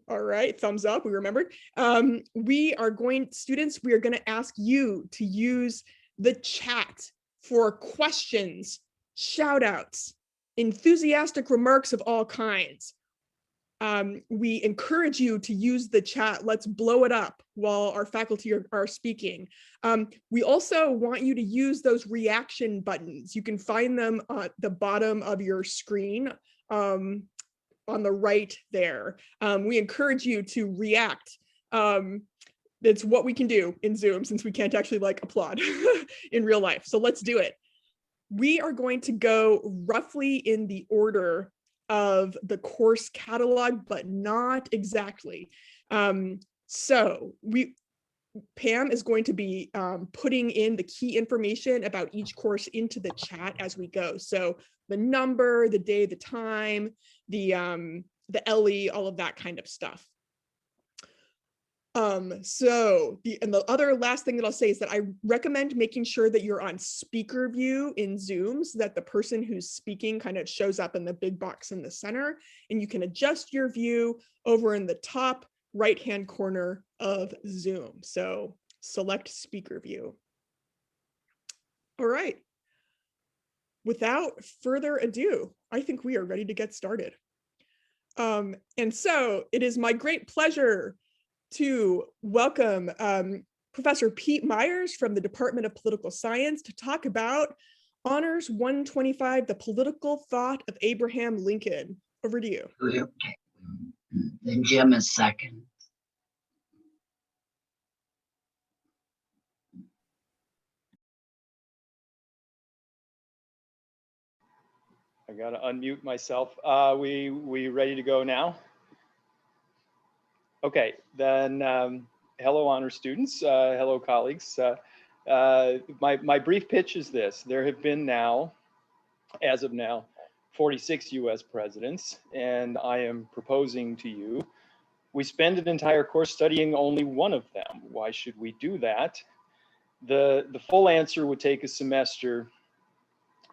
All right, thumbs up, we remembered. We are going to ask you to use the chat for questions, shout outs, enthusiastic remarks of all kinds. We encourage you to use the chat. Let's blow it up while our faculty are speaking. We also want you to use those reaction buttons. You can find them at the bottom of your screen. On the right there. We encourage you to react. It's what we can do in Zoom since we can't actually like applaud in real life. So let's do it. We are going to go roughly in the order of the course catalog, but not exactly. So Pam is going to be putting in the key information about each course into the chat as we go. So the number, the day, the time, the LE, all of that kind of stuff. The other last thing that I'll say is that I recommend making sure that you're on speaker view in Zoom so that the person who's speaking kind of shows up in the big box in the center, and you can adjust your view over in the top right-hand corner of Zoom. So select speaker view. All right. Without further ado, I think we are ready to get started. And so it is my great pleasure to welcome Professor Pete Myers from the Department of Political Science to talk about Honors 125, The Political Thought of Abraham Lincoln. Over to you. Okay. Then Jim is second. I gotta unmute myself. We ready to go now? Okay, then hello honor students, hello colleagues. My brief pitch is this: there have been now, as of now, 46 US presidents, and I am proposing to you, we spend an entire course studying only one of them. Why should we do that? The full answer would take a semester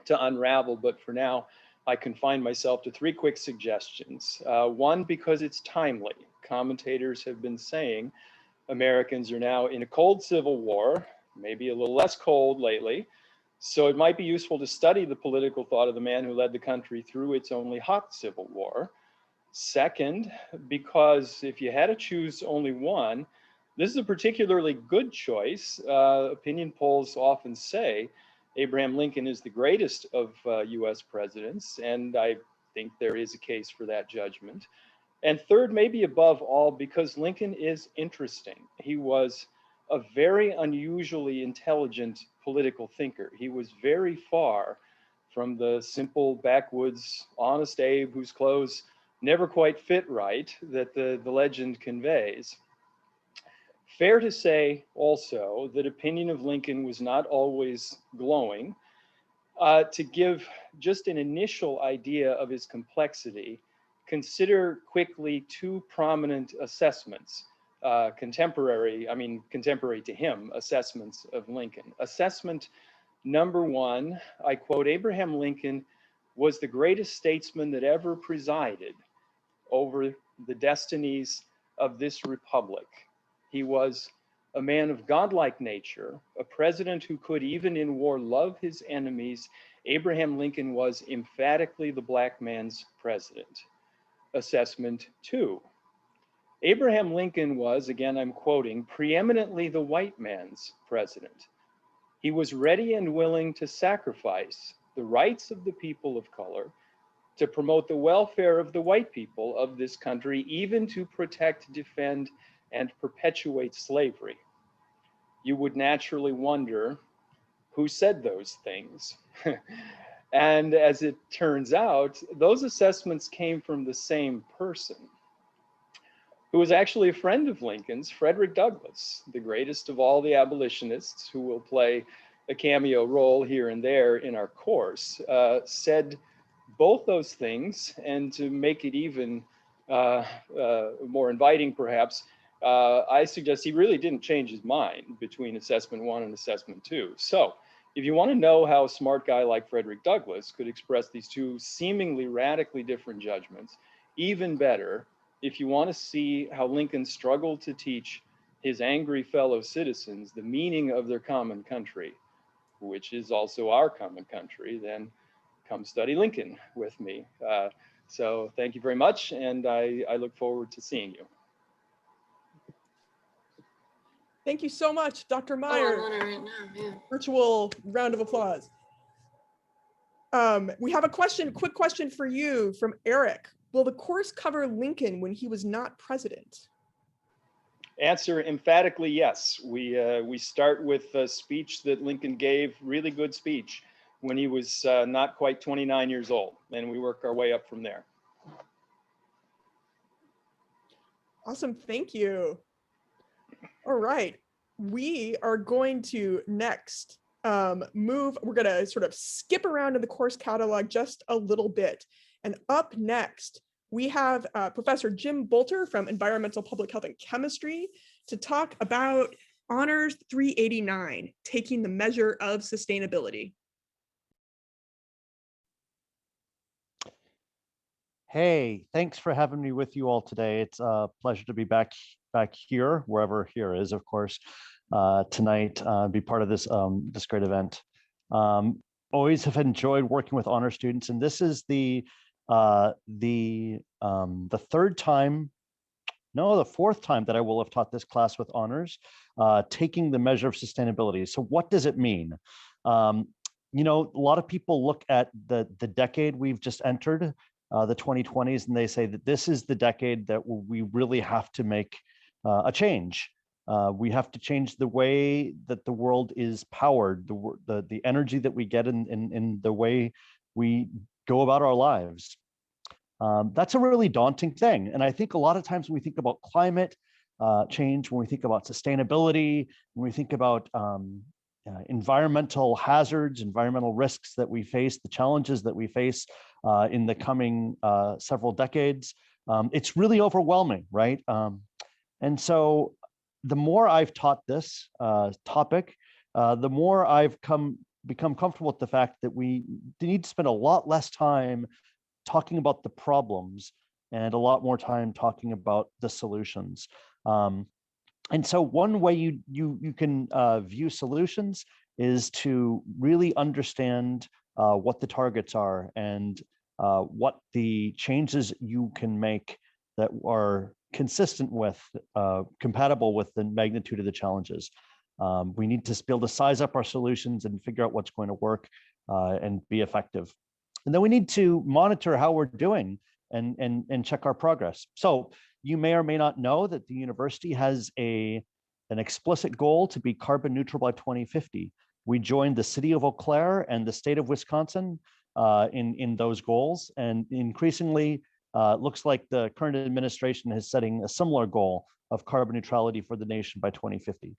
to unravel, but for now, I confine myself to 3 quick suggestions. One, because it's timely. Commentators have been saying Americans are now in a cold civil war, maybe a little less cold lately, so it might be useful to study the political thought of the man who led the country through its only hot civil war. Second, because if you had to choose only one, this is a particularly good choice. Opinion polls often say Abraham Lincoln is the greatest of US presidents, and I think there is a case for that judgment. And third, maybe above all, because Lincoln is interesting. He was a very unusually intelligent political thinker. He was very far from the simple backwoods, honest Abe whose clothes never quite fit right that the legend conveys. Fair to say also that opinion of Lincoln was not always glowing. To give just an initial idea of his complexity, consider quickly 2 prominent assessments, contemporary to him, assessments of Lincoln. Assessment number 1, I quote, Abraham Lincoln was the greatest statesman that ever presided over the destinies of this republic. He was a man of godlike nature, a president who could, even in war, love his enemies. Abraham Lincoln was emphatically the black man's president. Assessment 2. Abraham Lincoln was, again I'm quoting, preeminently the white man's president. He was ready and willing to sacrifice the rights of the people of color to promote the welfare of the white people of this country, even to protect, defend, and perpetuate slavery. You would naturally wonder who said those things. And as it turns out, those assessments came from the same person, who was actually a friend of Lincoln's, Frederick Douglass, the greatest of all the abolitionists, who will play a cameo role here and there in our course, said both those things. And to make it even more inviting, perhaps, I suggest he really didn't change his mind between assessment 1 and assessment 2. So if you want to know how a smart guy like Frederick Douglass could express these 2 seemingly radically different judgments, even better, if you want to see how Lincoln struggled to teach his angry fellow citizens the meaning of their common country, which is also our common country, then come study Lincoln with me. So thank you very much, and I look forward to seeing you. Thank you so much, Dr. Oh, Meyer. I'm on it right now, yeah. Virtual round of applause. We have a quick question for you from Eric. Will the course cover Lincoln when he was not president? Answer emphatically yes. We start with a speech that Lincoln gave, really good speech, when he was not quite 29 years old, and we work our way up from there. Awesome, thank you. All right, we are going to next we're gonna sort of skip around in the course catalog just a little bit. And up next, we have Professor Jim Bolter from Environmental Public Health and Chemistry to talk about Honors 389, Taking the Measure of Sustainability. Hey, thanks for having me with you all today. It's a pleasure to be back here, wherever here is, of course, tonight, be part of this great event. Always have enjoyed working with honor students, and this is the fourth time that I will have taught this class with honors, taking the measure of sustainability. So what does it mean? You know, a lot of people look at the decade we've just entered, the 2020s, and they say that this is the decade that we really have to make a change. We have to change the way that the world is powered, the energy that we get in the way we go about our lives. That's a really daunting thing. And I think a lot of times when we think about climate change, when we think about sustainability, when we think about environmental hazards, environmental risks that we face, the challenges that we face in the coming several decades, it's really overwhelming, right? And so the more I've taught this topic, the more I've become comfortable with the fact that we need to spend a lot less time talking about the problems and a lot more time talking about the solutions. And so one way you can view solutions is to really understand what the targets are and what the changes you can make that are consistent with, compatible with the magnitude of the challenges. We need to be able to size up our solutions and figure out what's going to work and be effective. And then we need to monitor how we're doing and check our progress. So you may or may not know that the university has an explicit goal to be carbon neutral by 2050. We joined the city of Eau Claire and the state of Wisconsin in those goals. And increasingly, it looks like the current administration is setting a similar goal of carbon neutrality for the nation by 2050.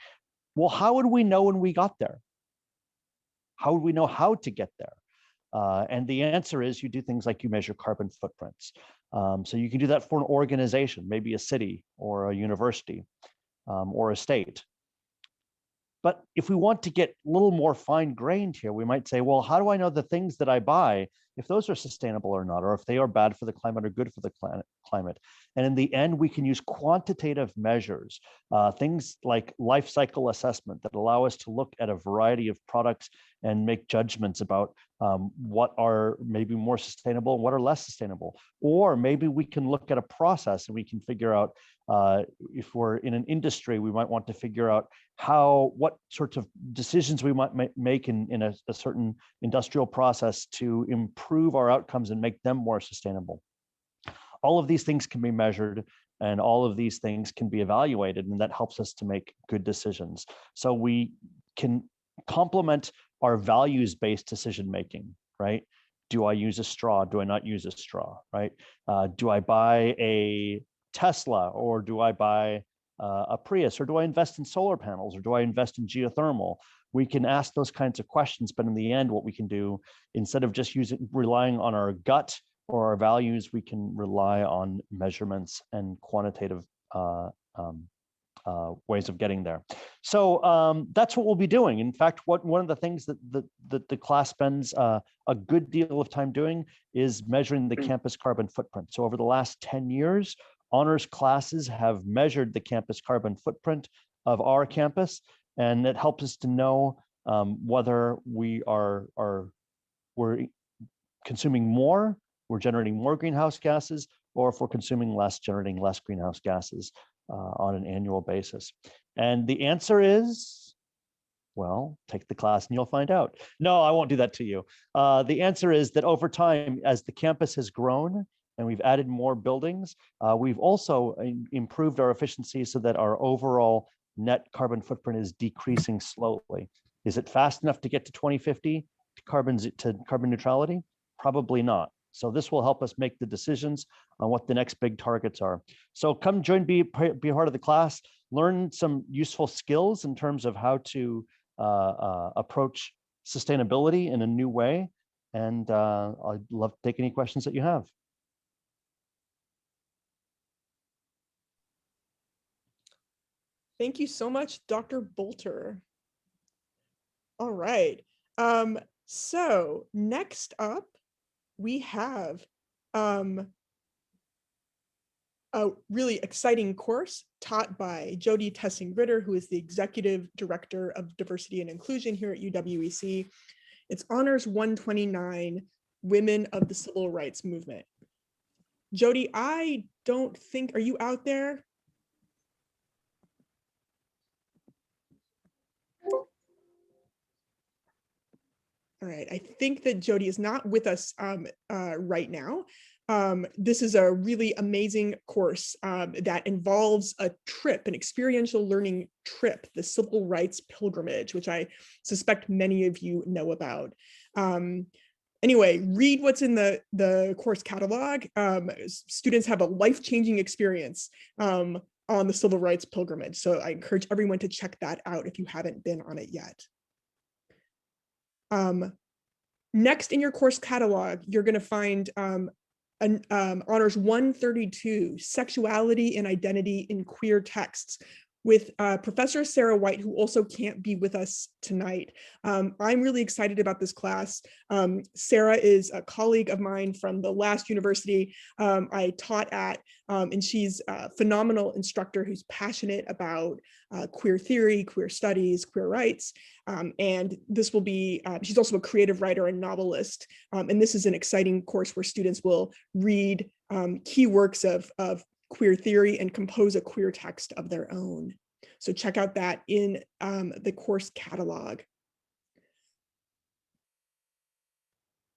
Well, how would we know when we got there? How would we know how to get there? And the answer is you do things like you measure carbon footprints. So you can do that for an organization, maybe a city or a university or a state. But if we want to get a little more fine-grained here, we might say, well, how do I know the things that I buy, if those are sustainable or not, or if they are bad for the climate or good for the climate? And in the end, we can use quantitative measures, things like life cycle assessment that allow us to look at a variety of products and make judgments about what are maybe more sustainable and what are less sustainable. Or maybe we can look at a process and we can figure out, if we're in an industry, we might want to figure out what sorts of decisions we might make in a certain industrial process to improve our outcomes and make them more sustainable. All of these things can be measured and all of these things can be evaluated, and that helps us to make good decisions. So we can complement our values-based decision-making, right? Do I use a straw? Do I not use a straw, right? Do I buy a Tesla, or do I buy a Prius, or do I invest in solar panels, or do I invest in geothermal? We can ask those kinds of questions, but in the end, what we can do, instead of just relying on our gut or our values, we can rely on measurements and quantitative ways of getting there. So that's what we'll be doing. In fact, one of the things that the class spends a good deal of time doing is measuring the campus carbon footprint. So over the last 10 years, honors classes have measured the campus carbon footprint of our campus, and it helps us to know whether we're consuming more, we're generating more greenhouse gases, or if we're consuming less, generating less greenhouse gases on an annual basis. And the answer is, well, take the class and you'll find out. No, I won't do that to you. The answer is that over time, as the campus has grown and we've added more buildings, we've also improved our efficiency so that our overall net carbon footprint is decreasing slowly. Is it fast enough to get to 2050 to carbon neutrality? Probably not. So this will help us make the decisions on what the next big targets are. So come join, be part of the class, learn some useful skills in terms of how to approach sustainability in a new way. And I'd love to take any questions that you have. Thank you so much, Dr. Bolter. All right. So next up, we have a really exciting course taught by Jody Tessing-Ritter, who is the Executive Director of Diversity and Inclusion here at UWEC. It's Honors 129, Women of the Civil Rights Movement. Jody, I don't think, are you out there? All right, I think that Jody is not with us right now. This is a really amazing course that involves a trip, an experiential learning trip, the Civil Rights Pilgrimage, which I suspect many of you know about. Anyway, read what's in the course catalog. Students have a life-changing experience on the Civil Rights Pilgrimage. So I encourage everyone to check that out if you haven't been on it yet. Next in your course catalog, you're going to find Honors 132, Sexuality and Identity in Queer Texts, with Professor Sarah White, who also can't be with us tonight. I'm really excited about this class. Sarah is a colleague of mine from the last university I taught at, and she's a phenomenal instructor who's passionate about queer theory, queer studies, queer rights. And this will be, she's also a creative writer and novelist. And this is an exciting course where students will read key works of queer theory and compose a queer text of their own. So check out that in the course catalog.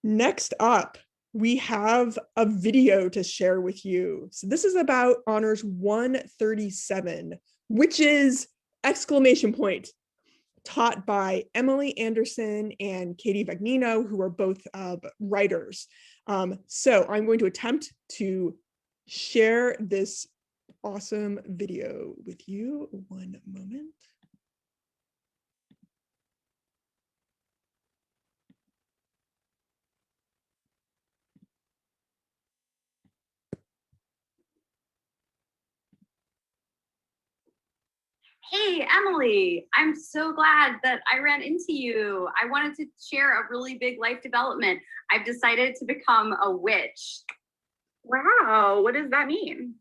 Next up, we have a video to share with you. So this is about Honors 137, which is exclamation point, taught by Emily Anderson and Katie Vagnino, who are both writers. So I'm going to attempt to share this awesome video with you. One moment. Hey, Emily, I'm so glad that I ran into you. I wanted to share a really big life development. I've decided to become a witch. Wow, what does that mean?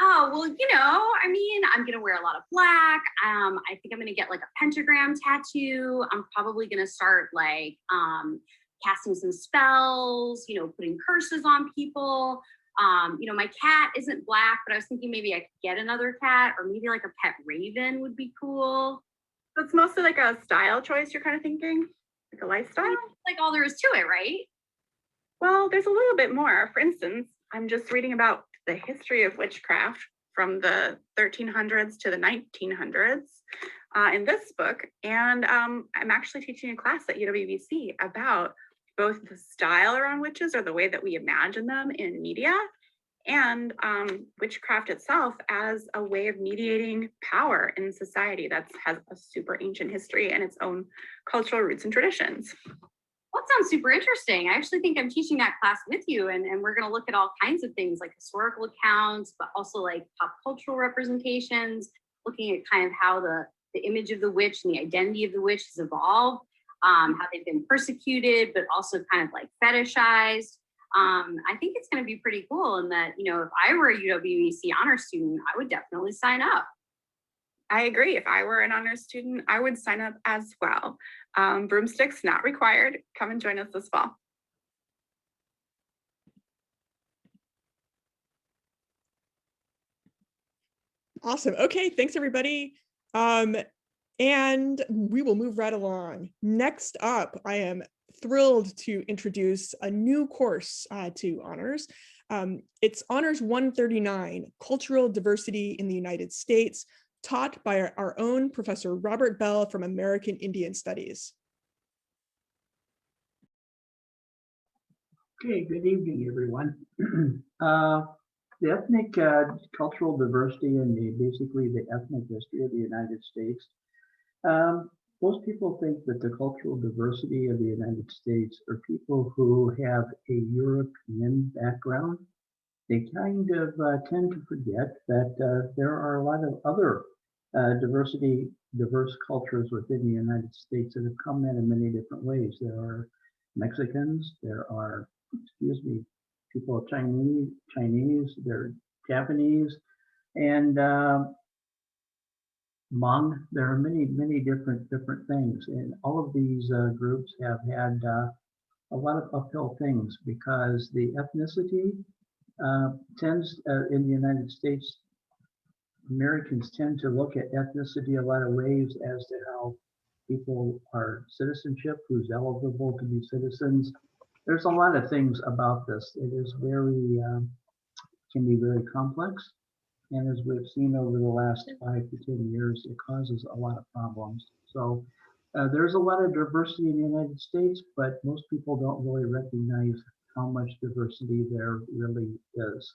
Oh, well, you know, I mean, I'm going to wear a lot of black. I think I'm going to get like a pentagram tattoo. I'm probably going to start like casting some spells, you know, putting curses on people. You know, my cat isn't black, but I was thinking maybe I could get another cat, or maybe like a pet raven would be cool. So it's mostly like a style choice you're kind of thinking, like a lifestyle? Like all there is to it, right? Well, there's a little bit more. For instance, I'm just reading about the history of witchcraft from the 1300s to the 1900s in this book. And I'm actually teaching a class at UWBC about both the style around witches, or the way that we imagine them in media, and witchcraft itself as a way of mediating power in society that has a super ancient history and its own cultural roots and traditions. Well, that sounds super interesting. I actually think I'm teaching that class with you, and we're going to look at all kinds of things like historical accounts, but also like pop cultural representations. looking at kind of how the image of the witch and the identity of the witch has evolved, how they've been persecuted, but also kind of like fetishized. I think it's going to be pretty cool, and that, you know, if I were a UWEC honor student, I would definitely sign up. I agree. If I were an honors student, I would sign up as well. Broomsticks not required. Come and join us this fall. Awesome. Okay, thanks everybody. And we will move right along. Next up, I am thrilled to introduce a new course to honors. It's Honors 139, Cultural Diversity in the United States, taught by our own Professor Robert Bell from American Indian Studies. Okay, good evening, everyone. The ethnic cultural diversity and basically the ethnic history of the United States. Most people think that the cultural diversity of the United States are people who have a European background. They kind of tend to forget that there are a lot of other diverse cultures within the United States that have come in many different ways. There are Mexicans, there are, people of Chinese, they're Japanese, and Hmong. There are many different things, and all of these groups have had a lot of uphill things because the ethnicity tends in the United States. Americans tend to look at ethnicity a lot of ways as to how people are citizenship, who's eligible to be citizens. There's a lot of things about this. It is very, can be very complex. And as we've seen over the last 5 to 10 years, it causes a lot of problems. So there's a lot of diversity in the United States, but most people don't really recognize how much diversity there really is.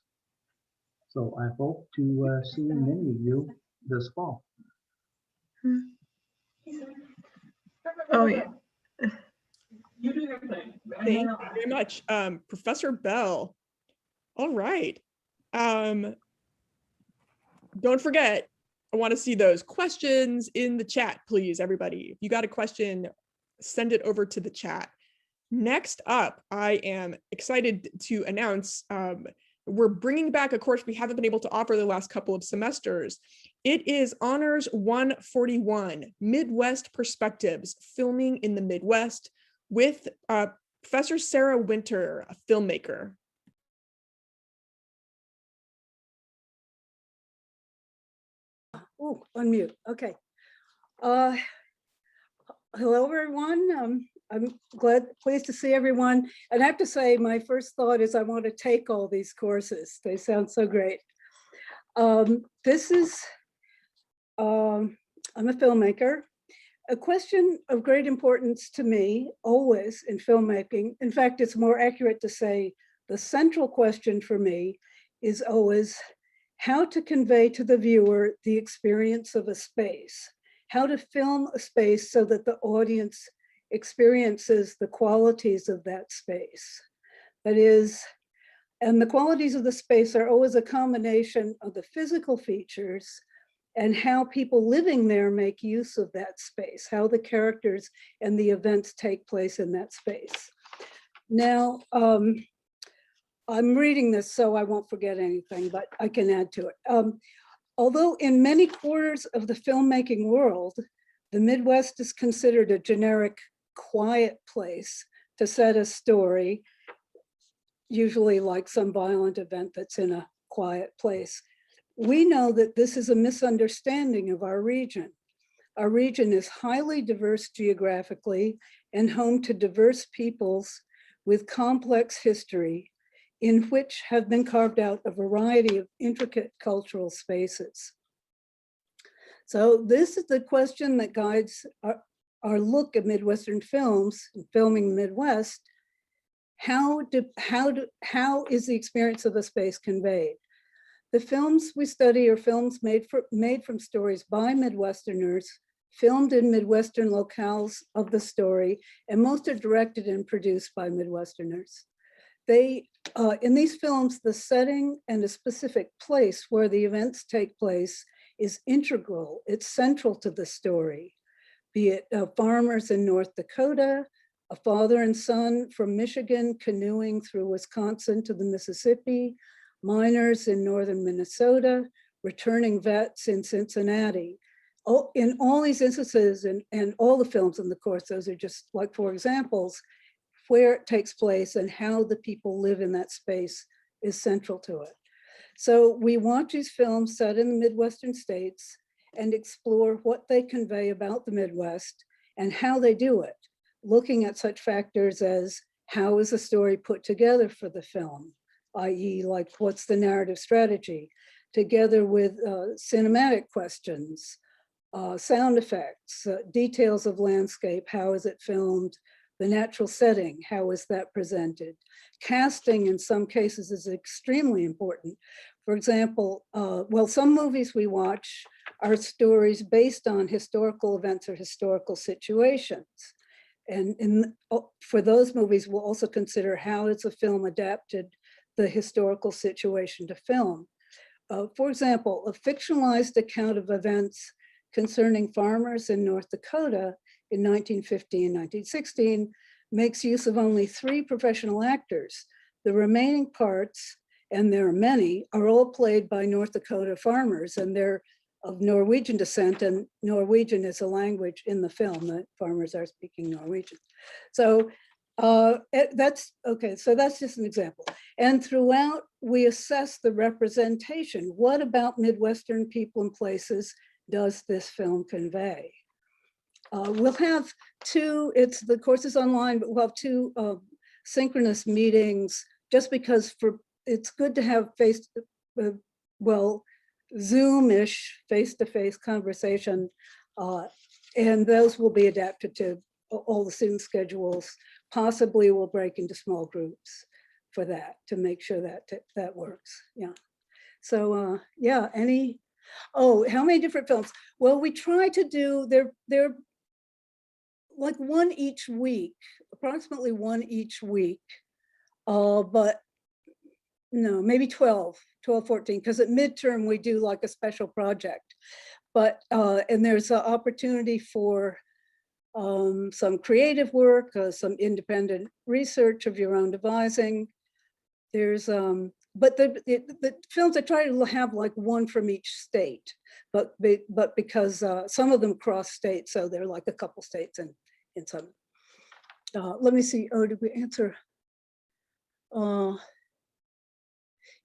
So I hope to see many of you this fall. Oh, yeah. You do your thing. Thank you very much, Professor Bell. All right. Don't forget, I want to see those questions in the chat, please, everybody. If you got a question, send it over to the chat. Next up, I am excited to announce we're bringing back a course we haven't been able to offer the last couple of semesters. It is Honors 141, Midwest Perspectives, Filming in the Midwest, with Professor Sarah Winter, a filmmaker. Oh, unmute. Okay. Hello, everyone. I'm pleased to see everyone. And I have to say, my first thought is I want to take all these courses. They sound so great. I'm a filmmaker. A question of great importance to me, always in filmmaking. In fact, it's more accurate to say the central question for me is always how to convey to the viewer the experience of a space, how to film a space so that the audience experiences the qualities of that space. That is, and the qualities of the space are always a combination of the physical features and how people living there make use of that space, how the characters and the events take place in that space. Now, I'm reading this so I won't forget anything, but I can add to it. Although in many quarters of the filmmaking world, the Midwest is considered a generic quiet place to set a story, usually like some violent event that's in a quiet place. We know that this is a misunderstanding of our region. Our region is highly diverse geographically and home to diverse peoples with complex history, in which have been carved out a variety of intricate cultural spaces. So this is the question that guides our look at Midwestern films, filming the Midwest. How is the experience of a space conveyed? The films we study are films made from stories by Midwesterners, filmed in Midwestern locales of the story, and most are directed and produced by Midwesterners. In these films, the setting and a specific place where the events take place is integral. It's central to the story, be it farmers in North Dakota, a father and son from Michigan canoeing through Wisconsin to the Mississippi, miners in northern Minnesota, returning vets in Cincinnati. In all these instances, and all the films in the course, those are just like 4 examples, where it takes place and how the people live in that space is central to it. So we watch these films set in the Midwestern states and explore what they convey about the Midwest and how they do it, looking at such factors as how is the story put together for the film, i.e. like what's the narrative strategy, together with cinematic questions, sound effects, details of landscape, how is it filmed, the natural setting, how is that presented? Casting in some cases is extremely important. For example, well, some movies we watch are stories based on historical events or historical situations. And for those movies, we'll also consider how is a film adapted the historical situation to film. For example, a fictionalized account of events concerning farmers in North Dakota in 1915 and 1916 makes use of only 3 professional actors. The remaining parts, and there are many, are all played by North Dakota farmers, and they're of Norwegian descent, and Norwegian is a language in the film. The farmers are speaking Norwegian. So that's okay, so that's just an example. And throughout, we assess the representation. What about Midwestern people and places does this film convey? We'll have 2, the course is online, but we'll have 2 synchronous meetings just because it's good to have Zoom-ish face-to-face conversation, and those will be adapted to all the student schedules. Possibly we'll break into small groups for that to make sure that that works. Yeah. So yeah, how many different films? Well, we try to do, they're like 1 each week, approximately 1 each week, but no, maybe 12, 14, because at midterm we do like a special project. But, and there's an opportunity for some creative work, some independent research of your own devising. There's, but the films I try to have like 1 from each state, but because some of them cross states, so they're like a couple states in some. Let me see, did we answer?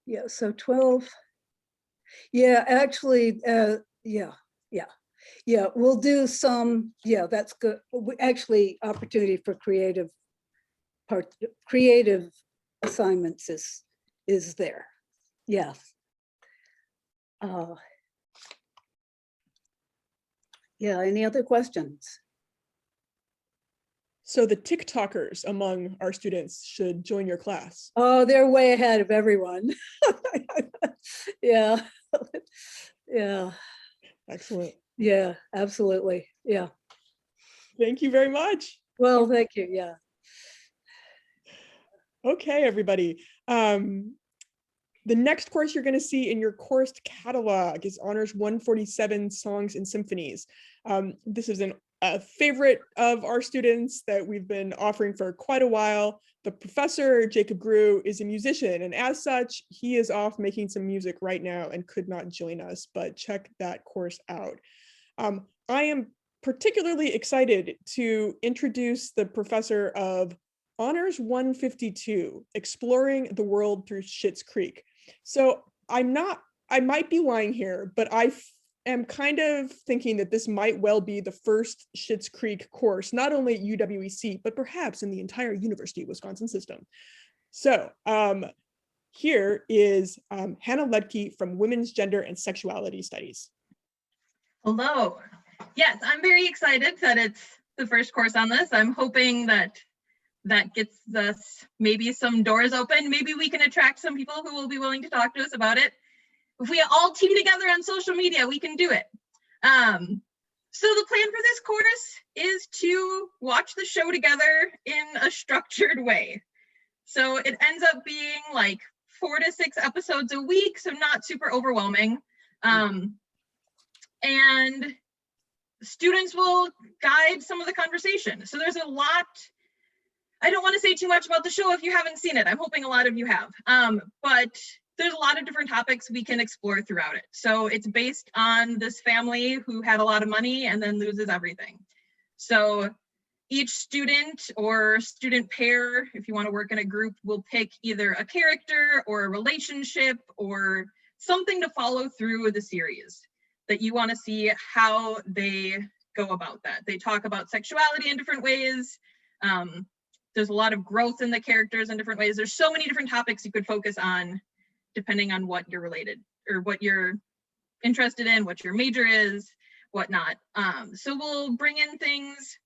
Yeah, so 12. Yeah, actually, yeah, we'll do some, yeah, that's good. Actually, opportunity for creative assignments is there. Yeah. Yeah, any other questions? So the TikTokers among our students should join your class. Oh, they're way ahead of everyone. Yeah. Yeah. Excellent. Yeah, absolutely. Yeah. Thank you very much. Well, thank you. Yeah. Okay, everybody. The next course you're going to see in your course catalog is Honors 147 Songs and Symphonies. This is a favorite of our students that we've been offering for quite a while. The professor, Jacob Grew, is a musician, and as such, he is off making some music right now and could not join us, but check that course out. I am particularly excited to introduce the professor of Honors 152, Exploring the World Through Schitt's Creek. So I might be lying here, but I am kind of thinking that this might well be the first Schitt's Creek course, not only at UWEC, but perhaps in the entire University of Wisconsin system. So here is Hannah Ludke from Women's Gender and Sexuality Studies. Hello. Yes, I'm very excited that it's the first course on this. I'm hoping that gets us maybe some doors open. Maybe we can attract some people who will be willing to talk to us about it. If we all team together on social media, we can do it. So the plan for this course is to watch the show together in a structured way. So it ends up being like 4 to 6 episodes a week, so not super overwhelming. and students will guide some of the conversation. So there's a lot. I don't want to say too much about the show if you haven't seen it. I'm hoping a lot of you have, but there's a lot of different topics we can explore throughout it. So it's based on this family who had a lot of money and then loses everything. So each student or student pair, if you want to work in a group, will pick either a character or a relationship or something to follow through the series that you want to see how they go about that. They talk about sexuality in different ways. There's a lot of growth in the characters in different ways. There's so many different topics you could focus on depending on what you're related or what you're interested in, what your major is, whatnot. So we'll bring in things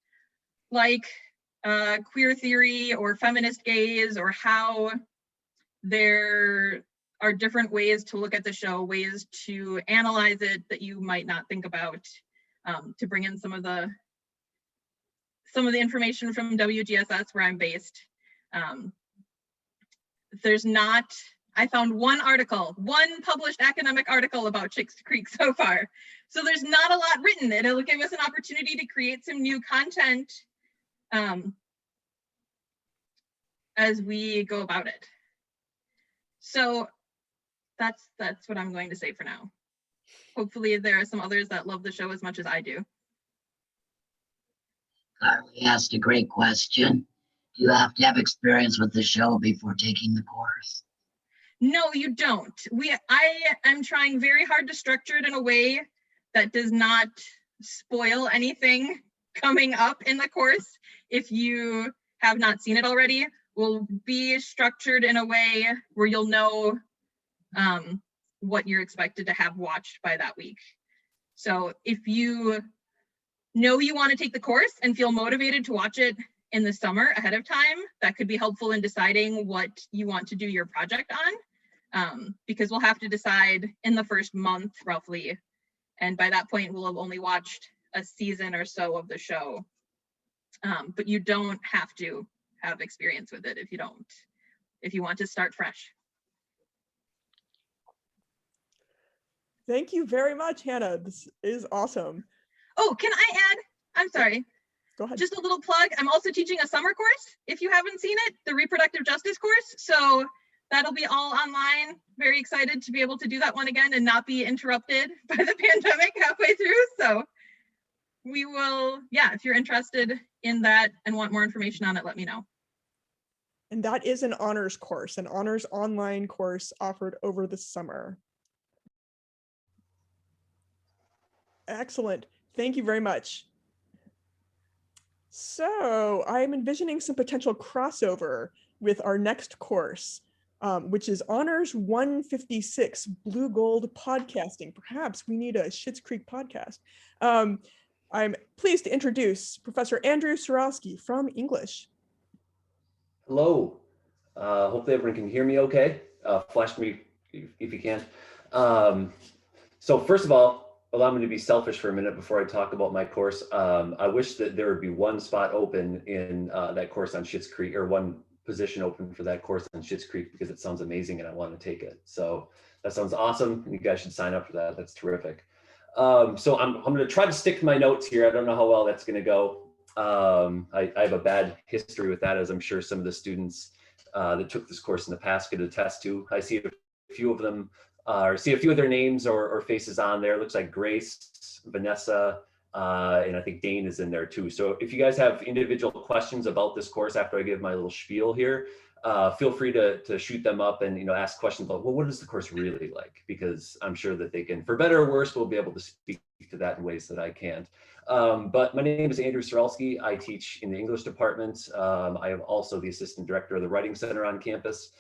like queer theory or feminist gaze, or how there are different ways to look at the show, ways to analyze it that you might not think about, to bring in some of the information from WGSS where I'm based. I found one published academic article about Schitt's Creek so far. So there's not a lot written. It'll give us an opportunity to create some new content as we go about it. So that's what I'm going to say for now. Hopefully there are some others that love the show as much as I do. Carly asked a great question. Do you have to have experience with the show before taking the course? No, you don't. I am trying very hard to structure it in a way that does not spoil anything coming up in the course. If you have not seen it already, will be structured in a way where you'll know what you're expected to have watched by that week. So if you know you want to take the course and feel motivated to watch it in the summer ahead of time, that could be helpful in deciding what you want to do your project on, because we'll have to decide in the first month roughly, and by that point we'll have only watched a season or so of the show. But you don't have to have experience with it if you want to start fresh. Thank you very much, Hannah. This is awesome. Oh, can I add? I'm sorry. Go ahead. Just a little plug. I'm also teaching a summer course, if you haven't seen it, the Reproductive Justice course. So that'll be all online. Very excited to be able to do that one again and not be interrupted by the pandemic halfway through. So we will, if you're interested in that and want more information on it, let me know. And that is an honors course, an honors online course offered over the summer. Excellent. Thank you very much. So I'm envisioning some potential crossover with our next course, which is Honors 156, Blue Gold Podcasting. Perhaps we need a Schitt's Creek podcast. I'm pleased to introduce Professor Andrew Surowski from English. Hello. Hopefully everyone can hear me okay. Flash me if you can. So first of all, allow me to be selfish for a minute before I talk about my course. I wish that there would be one spot open in that course on Schitt's Creek, or one position open for that course on Schitt's Creek, because it sounds amazing and I want to take it. So that sounds awesome. You guys should sign up for that. That's terrific. So I'm going to try to stick to my notes here. I don't know how well that's going to go. I have a bad history with that, as I'm sure some of the students that took this course in the past could attest to. I see a few of them, or see a few of their names or faces on there. It looks like Grace, Vanessa, and I think Dane is in there too. So if you guys have individual questions about this course after I give my little spiel here, feel free to shoot them up and ask questions about, well, what is the course really like? Because I'm sure that they can, for better or worse, we'll be able to speak to that in ways that I can't. But my name is Andrew Surowski. I teach in the English department. I am also the assistant director of the Writing Center on campus.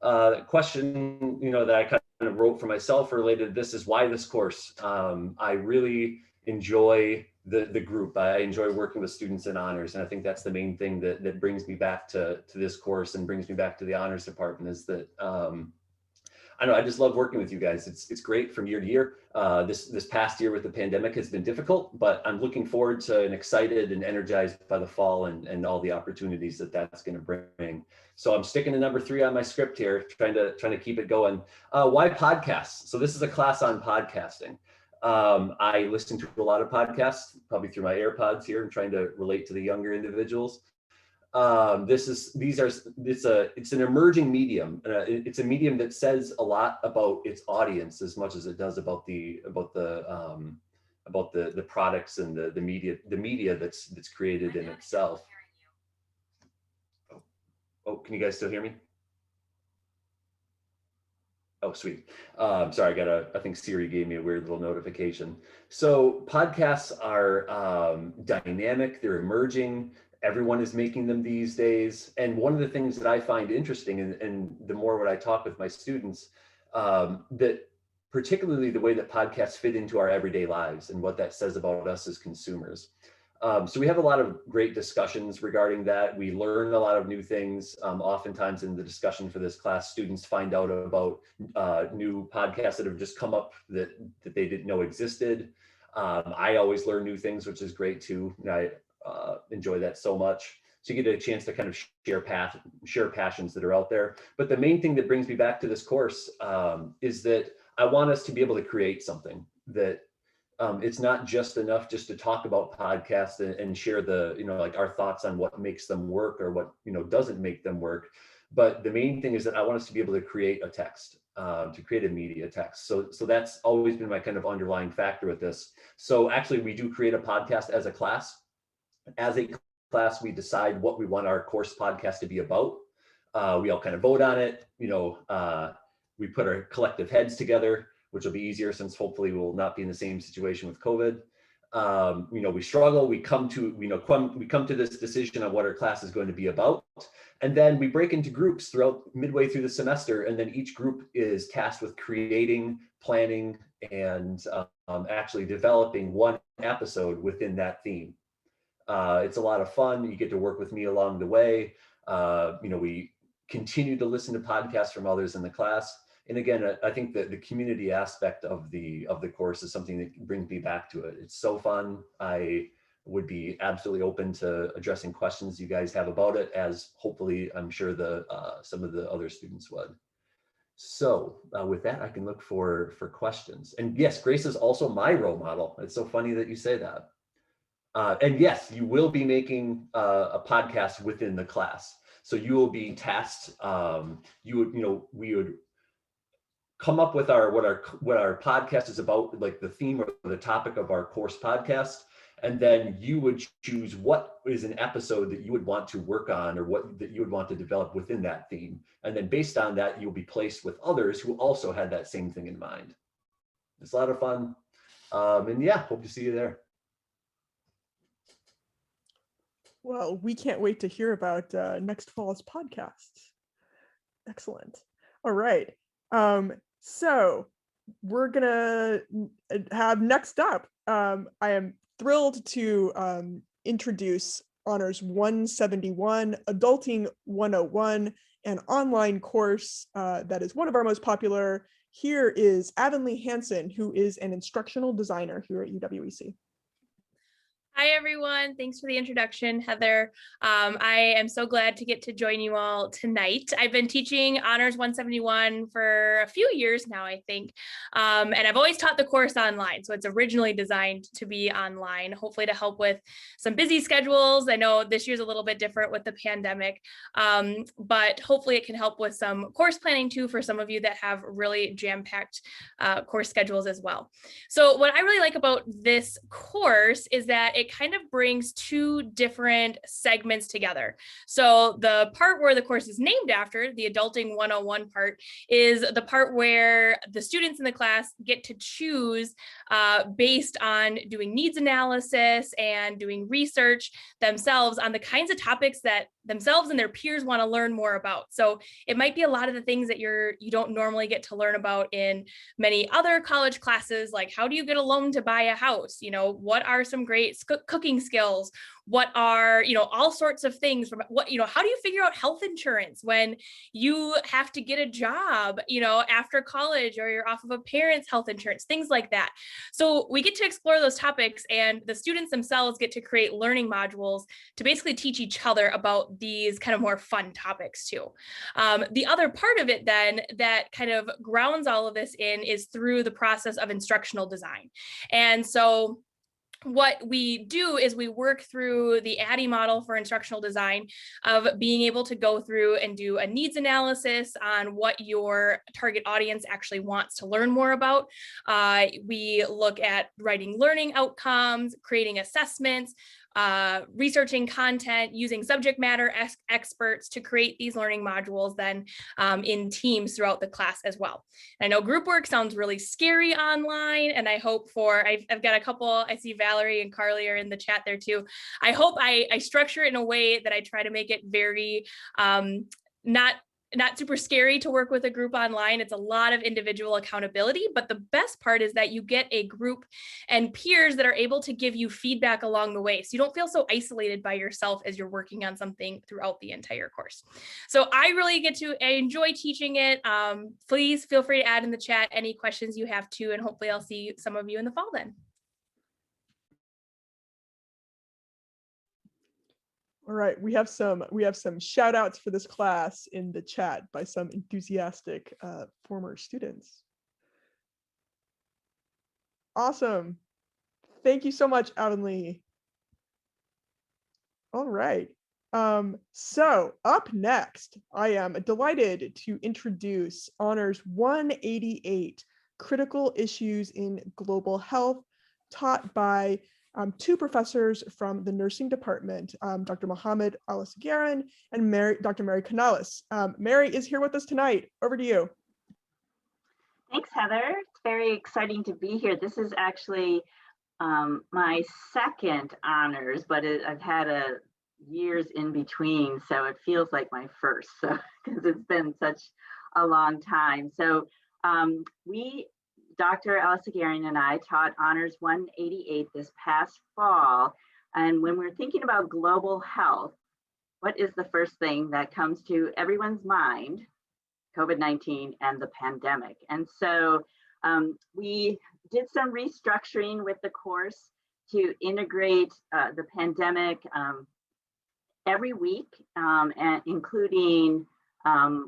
The question, that I kind of wrote for myself related to this is why this course. I really enjoy the group. I enjoy working with students in honors, and I think that's the main thing that brings me back to this course and brings me back to the honors department, is that I know I just love working with you guys. It's great from year to year. This past year with the pandemic has been difficult, but I'm looking forward to and excited and energized by the fall and all the opportunities that's going to bring. So I'm sticking to number 3 on my script here, trying to keep it going. Why podcasts? So this is a class on podcasting. I listen to a lot of podcasts, probably through my AirPods here. I'm trying to relate to the younger individuals. It's an emerging medium. It's a medium that says a lot about its audience as much as it does about the products and the media that's created in itself. Oh, can you guys still hear me? Oh, sweet. Sorry, I think Siri gave me a weird little notification. So podcasts are dynamic, they're emerging. Everyone is making them these days. And one of the things that I find interesting, and the more when I talk with my students, that particularly the way that podcasts fit into our everyday lives and what that says about us as consumers. So we have a lot of great discussions regarding that. We learn a lot of new things. Oftentimes in the discussion for this class, students find out about new podcasts that have just come up that they didn't know existed. I always learn new things, which is great too. And I enjoy that so much. So you get a chance to kind of share passions that are out there. But the main thing that brings me back to this course is that I want us to be able to create something that it's not just enough just to talk about podcasts and share like our thoughts on what makes them work or what, doesn't make them work. But the main thing is that I want us to be able to create a text, to create a media text. So that's always been my kind of underlying factor with this. So actually we do create a podcast as a class. As a class, we decide what we want our course podcast to be about. We all kind of vote on it. We put our collective heads together, which will be easier since hopefully we'll not be in the same situation with COVID. We struggle, we come to this decision on what our class is going to be about. And then we break into groups midway through the semester. And then each group is tasked with creating, planning, and actually developing one episode within that theme. It's a lot of fun. You get to work with me along the way. We continue to listen to podcasts from others in the class. And again, I think that the community aspect of the course is something that brings me back to it. It's so fun. I would be absolutely open to addressing questions you guys have about it, as hopefully I'm sure some of the other students would. So with that, I can look for questions. And yes, Grace is also my role model. It's so funny that you say that. And yes, you will be making a podcast within the class. So you will be tasked. We would come up with what our podcast is about, like the theme or the topic of our course podcast, and then you would choose what is an episode that you would want to work on or what that you would want to develop within that theme. And then based on that, you'll be placed with others who also had that same thing in mind. It's a lot of fun. And yeah, hope to see you there. Well, we can't wait to hear about next fall's podcasts. Excellent. All right. So we're gonna have next up. I am thrilled to introduce Honors 171, Adulting 101, an online course that is one of our most popular. Here is Avonlea Hansen, who is an instructional designer here at UWEC. Hi, everyone. Thanks for the introduction, Heather. I am so glad to get to join you all tonight. I've been teaching Honors 171 for a few years now, I think, and I've always taught the course online. So it's originally designed to be online, hopefully to help with some busy schedules. I know this year's a little bit different with the pandemic, but hopefully it can help with some course planning too for some of you that have really jam-packed course schedules as well. So what I really like about this course is that it kind of brings two different segments together. So the part where the course is named after, the Adulting 101 part, is the part where the students in the class get to choose based on doing needs analysis and doing research themselves on the kinds of topics that themselves and their peers want to learn more about. So it might be a lot of the things that you don't normally get to learn about in many other college classes, like how do you get a loan to buy a house? What are some great cooking skills? What are, all sorts of things from what, how do you figure out health insurance when you have to get a job, after college, or you're off of a parent's health insurance, things like that. So we get to explore those topics, and the students themselves get to create learning modules to basically teach each other about these kind of more fun topics too. The other part of it then that kind of grounds all of this in is through the process of instructional design. And so what we do is we work through the ADDIE model for instructional design of being able to go through and do a needs analysis on what your target audience actually wants to learn more about. We look at writing learning outcomes, creating assessments, researching content, using subject matter experts to create these learning modules then in teams throughout the class as well. I know group work sounds really scary online, and I hope I've got a couple, I see Valerie and Carly are in the chat there too. I hope I structure it in a way that I try to make it very not super scary to work with a group online. It's a lot of individual accountability, but the best part is that you get a group and peers that are able to give you feedback along the way. So you don't feel so isolated by yourself as you're working on something throughout the entire course. So I really I enjoy teaching it. Please feel free to add in the chat any questions you have too, and hopefully I'll see some of you in the fall then. All right, we have some shout outs for this class in the chat by some enthusiastic former students. Awesome. Thank you so much, Avonlea. All right. So up next, I am delighted to introduce Honors 188, Critical Issues in Global Health, taught by two professors from the nursing department, Dr. Mohammed Al-Asgaran and Dr. Mary Canales. Mary is here with us tonight. Over to you. Thanks, Heather. It's very exciting to be here. This is actually my second honors, but I've had years in between, so it feels like my first, because it's been such a long time. So Dr. Al-Asgaran and I taught Honors 188 this past fall. And when we're thinking about global health, what is the first thing that comes to everyone's mind? COVID-19 and the pandemic. And so we did some restructuring with the course to integrate the pandemic every week, and including a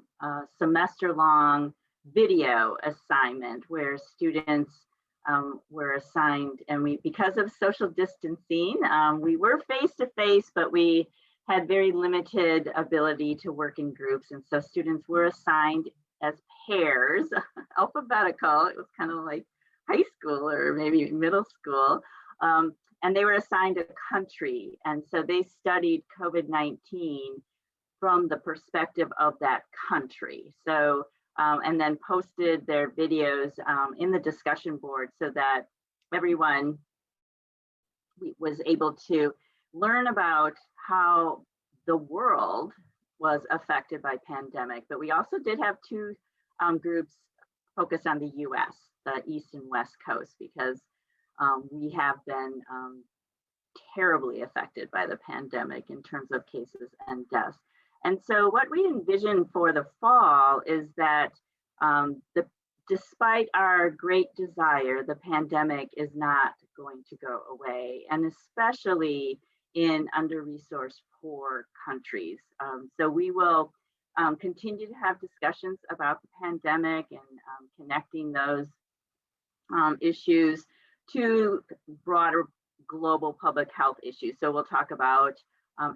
semester-long video assignment where students were assigned, and because of social distancing, we were face-to-face, but we had very limited ability to work in groups. And so students were assigned as pairs, alphabetical. It was kind of like high school or maybe middle school. And they were assigned a country. And so they studied COVID-19 from the perspective of that country. So and then posted their videos in the discussion board so that everyone was able to learn about how the world was affected by pandemic. But we also did have two groups focused on the US, the East and West Coast, because we have been terribly affected by the pandemic in terms of cases and deaths. And so what we envision for the fall is that despite our great desire, the pandemic is not going to go away, and especially in under-resourced poor countries. So we will continue to have discussions about the pandemic and connecting those issues to broader global public health issues. So we'll talk about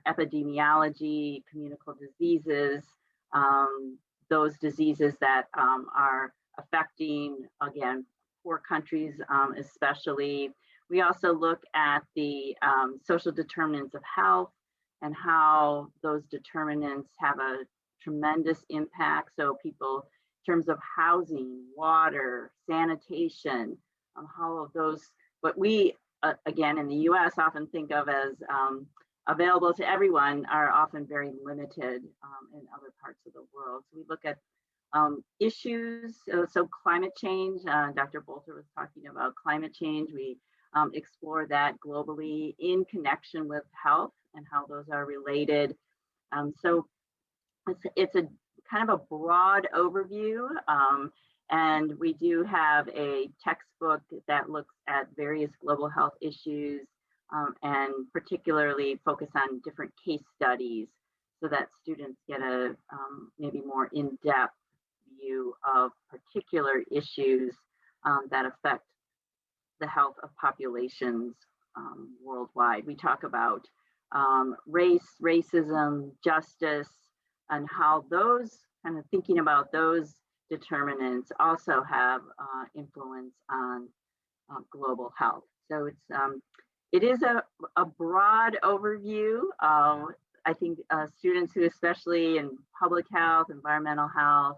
epidemiology, communicable diseases, those diseases that are affecting, again, poor countries especially. We also look at the social determinants of health and how those determinants have a tremendous impact. So people, in terms of housing, water, sanitation, all of those, what we, again, in the US often think of as available to everyone are often very limited in other parts of the world. So we look at issues, so climate change, Dr. Bolter was talking about climate change. We explore that globally in connection with health and how those are related. So it's a kind of a broad overview. And we do have a textbook that looks at various global health issues and particularly focus on different case studies so that students get a maybe more in-depth view of particular issues that affect the health of populations worldwide. We talk about race, racism, justice, and how those kind of thinking about those determinants also have influence on global health. So it is a broad overview. I think students who, especially in public health, environmental health,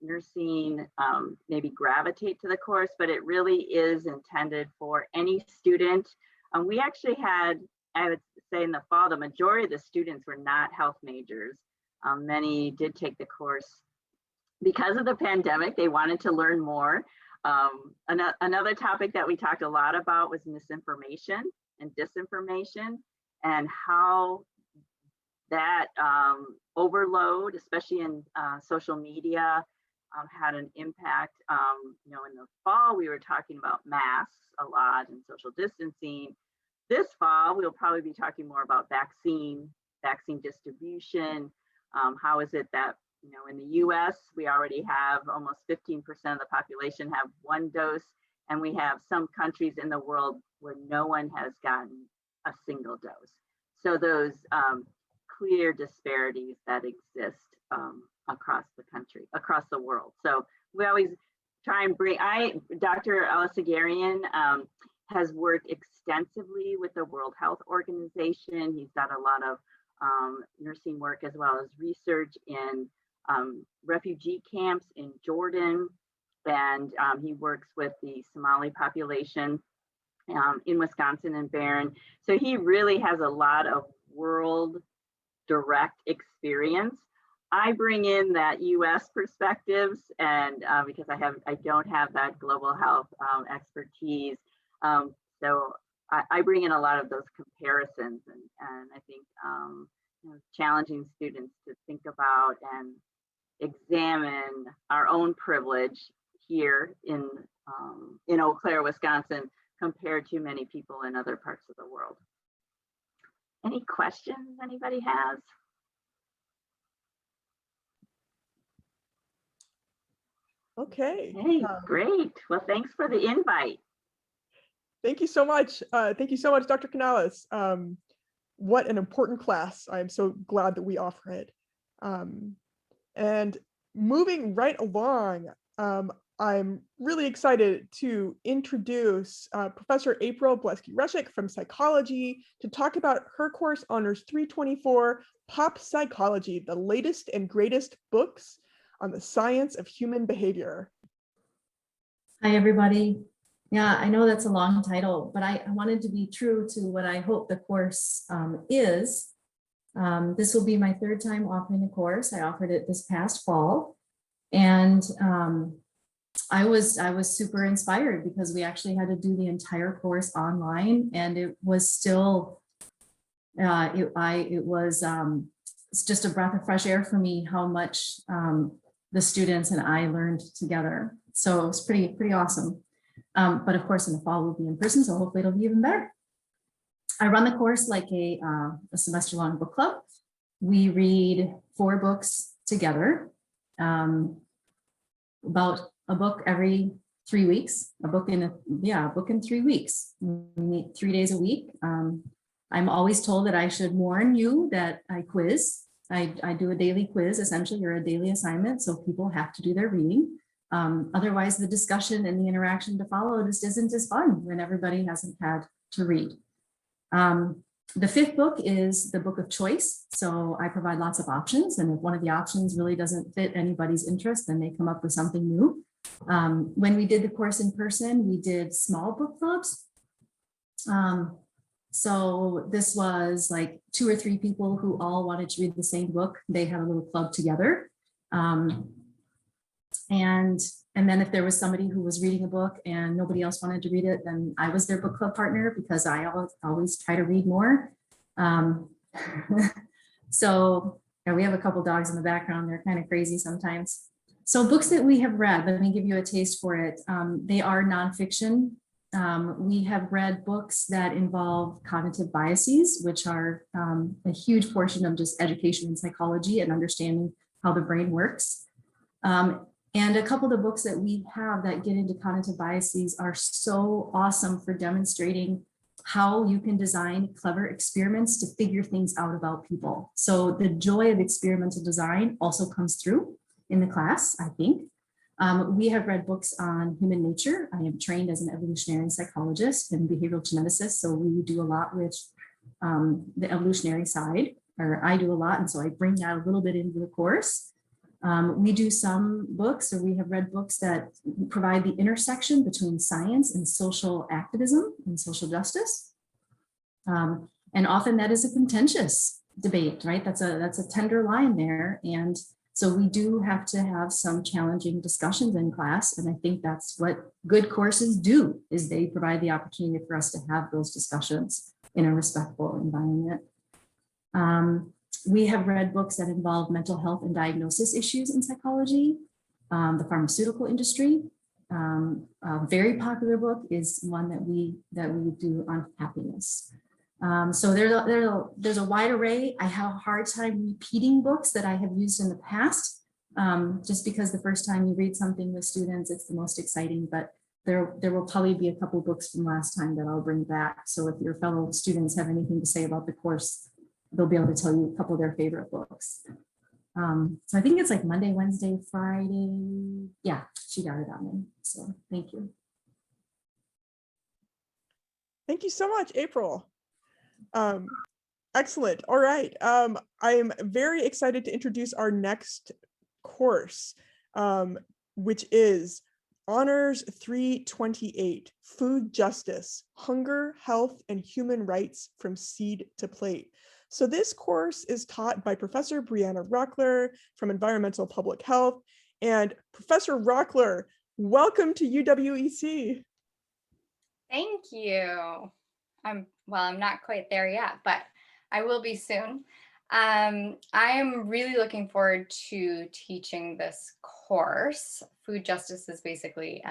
nursing, maybe gravitate to the course, but it really is intended for any student. We actually had, I would say in the fall, the majority of the students were not health majors. Many did take the course because of the pandemic. They wanted to learn more. Another topic that we talked a lot about was misinformation and disinformation, and how that overload, especially in social media, had an impact. You know, in the fall, we were talking about masks a lot and social distancing. This fall, we'll probably be talking more about vaccine distribution. How is it that, you know, in the US, we already have almost 15% of the population have one dose, and we have some countries in the world where no one has gotten a single dose. So those clear disparities that exist across the country, across the world. So we always try and bring, Dr. Alasagarian has worked extensively with the World Health Organization. He's done a lot of nursing work as well as research in refugee camps in Jordan. And he works with the Somali population in Wisconsin and Barron. So he really has a lot of world direct experience. I bring in that US perspectives, and because I don't have that global health expertise. So I bring in a lot of those comparisons, and I think you know, challenging students to think about and examine our own privilege here in Eau Claire, Wisconsin, compared to many people in other parts of the world. Any questions anybody has? Okay. Hey, great. Well, thanks for the invite. Thank you so much. Thank you so much, Dr. Canales. What an important class. I'm so glad that we offer it. And moving right along, I'm really excited to introduce Professor April Bleski-Reshik from Psychology to talk about her course Honors 324, Pop Psychology, the latest and greatest books on the science of human behavior. Hi, everybody. Yeah, I know that's a long title, but I wanted to be true to what I hope the course is. This will be my third time offering the course. I offered it this past fall, and I was super inspired because we actually had to do the entire course online, and it was still it's just a breath of fresh air for me how much the students and I learned together. So it was pretty awesome. But of course, in the fall we'll be in person, so hopefully it'll be even better. I run the course like a semester-long book club. We read 4 books together, about a book every 3 weeks, a book in 3 weeks. We meet 3 days a week. I'm always told that I should warn you that I quiz. I do a daily quiz, essentially, or a daily assignment, so people have to do their reading. Otherwise, the discussion and the interaction to follow just isn't as fun when everybody hasn't had to read. The 5th book is the book of choice. So I provide lots of options, and if one of the options really doesn't fit anybody's interest, then they come up with something new. When we did the course in person, we did small book clubs. So this was like 2 or 3 people who all wanted to read the same book. They had a little club together. And then if there was somebody who was reading a book and nobody else wanted to read it, then I was their book club partner because I always try to read more. So we have a couple dogs in the background. They're kind of crazy sometimes. So books that we have read, let me give you a taste for it. They are nonfiction. We have read books that involve cognitive biases, which are a huge portion of just education in psychology and understanding how the brain works. And a couple of the books that we have that get into cognitive biases are so awesome for demonstrating how you can design clever experiments to figure things out about people. So the joy of experimental design also comes through in the class, I think. We have read books on human nature. I am trained as an evolutionary psychologist and behavioral geneticist, so we do a lot with the evolutionary side, or I do a lot, and so I bring that a little bit into the course. We do some books, or we have read books that provide the intersection between science and social activism and social justice. And often that is a contentious debate, right? That's a tender line there. And so we do have to have some challenging discussions in class. And I think that's what good courses do, is they provide the opportunity for us to have those discussions in a respectful environment. We have read books that involve mental health and diagnosis issues in psychology, the pharmaceutical industry. A very popular book is one that we do on happiness. So there's a wide array. I have a hard time repeating books that I have used in the past, just because the first time you read something with students, it's the most exciting, but there will probably be a couple books from last time that I'll bring back. So if your fellow students have anything to say about the course, they'll be able to tell you a couple of their favorite books. So I think it's like Monday, Wednesday, Friday. Yeah, she got it on me. So thank you. Thank you so much, April. Excellent. All right. I am very excited to introduce our next course, which is Honors 328, Food Justice, Hunger, Health, and Human Rights from Seed to Plate. So this course is taught by Professor Brianna Rockler from Environmental Public Health. And Professor Rockler, welcome to UWEC. Thank you. I'm not quite there yet, but I will be soon. I am really looking forward to teaching this course. Food justice is basically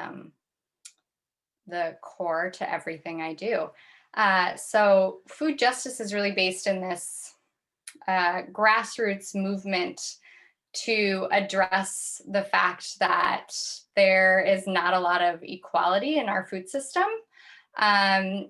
the core to everything I do. So food justice is really based in this grassroots movement to address the fact that there is not a lot of equality in our food system, and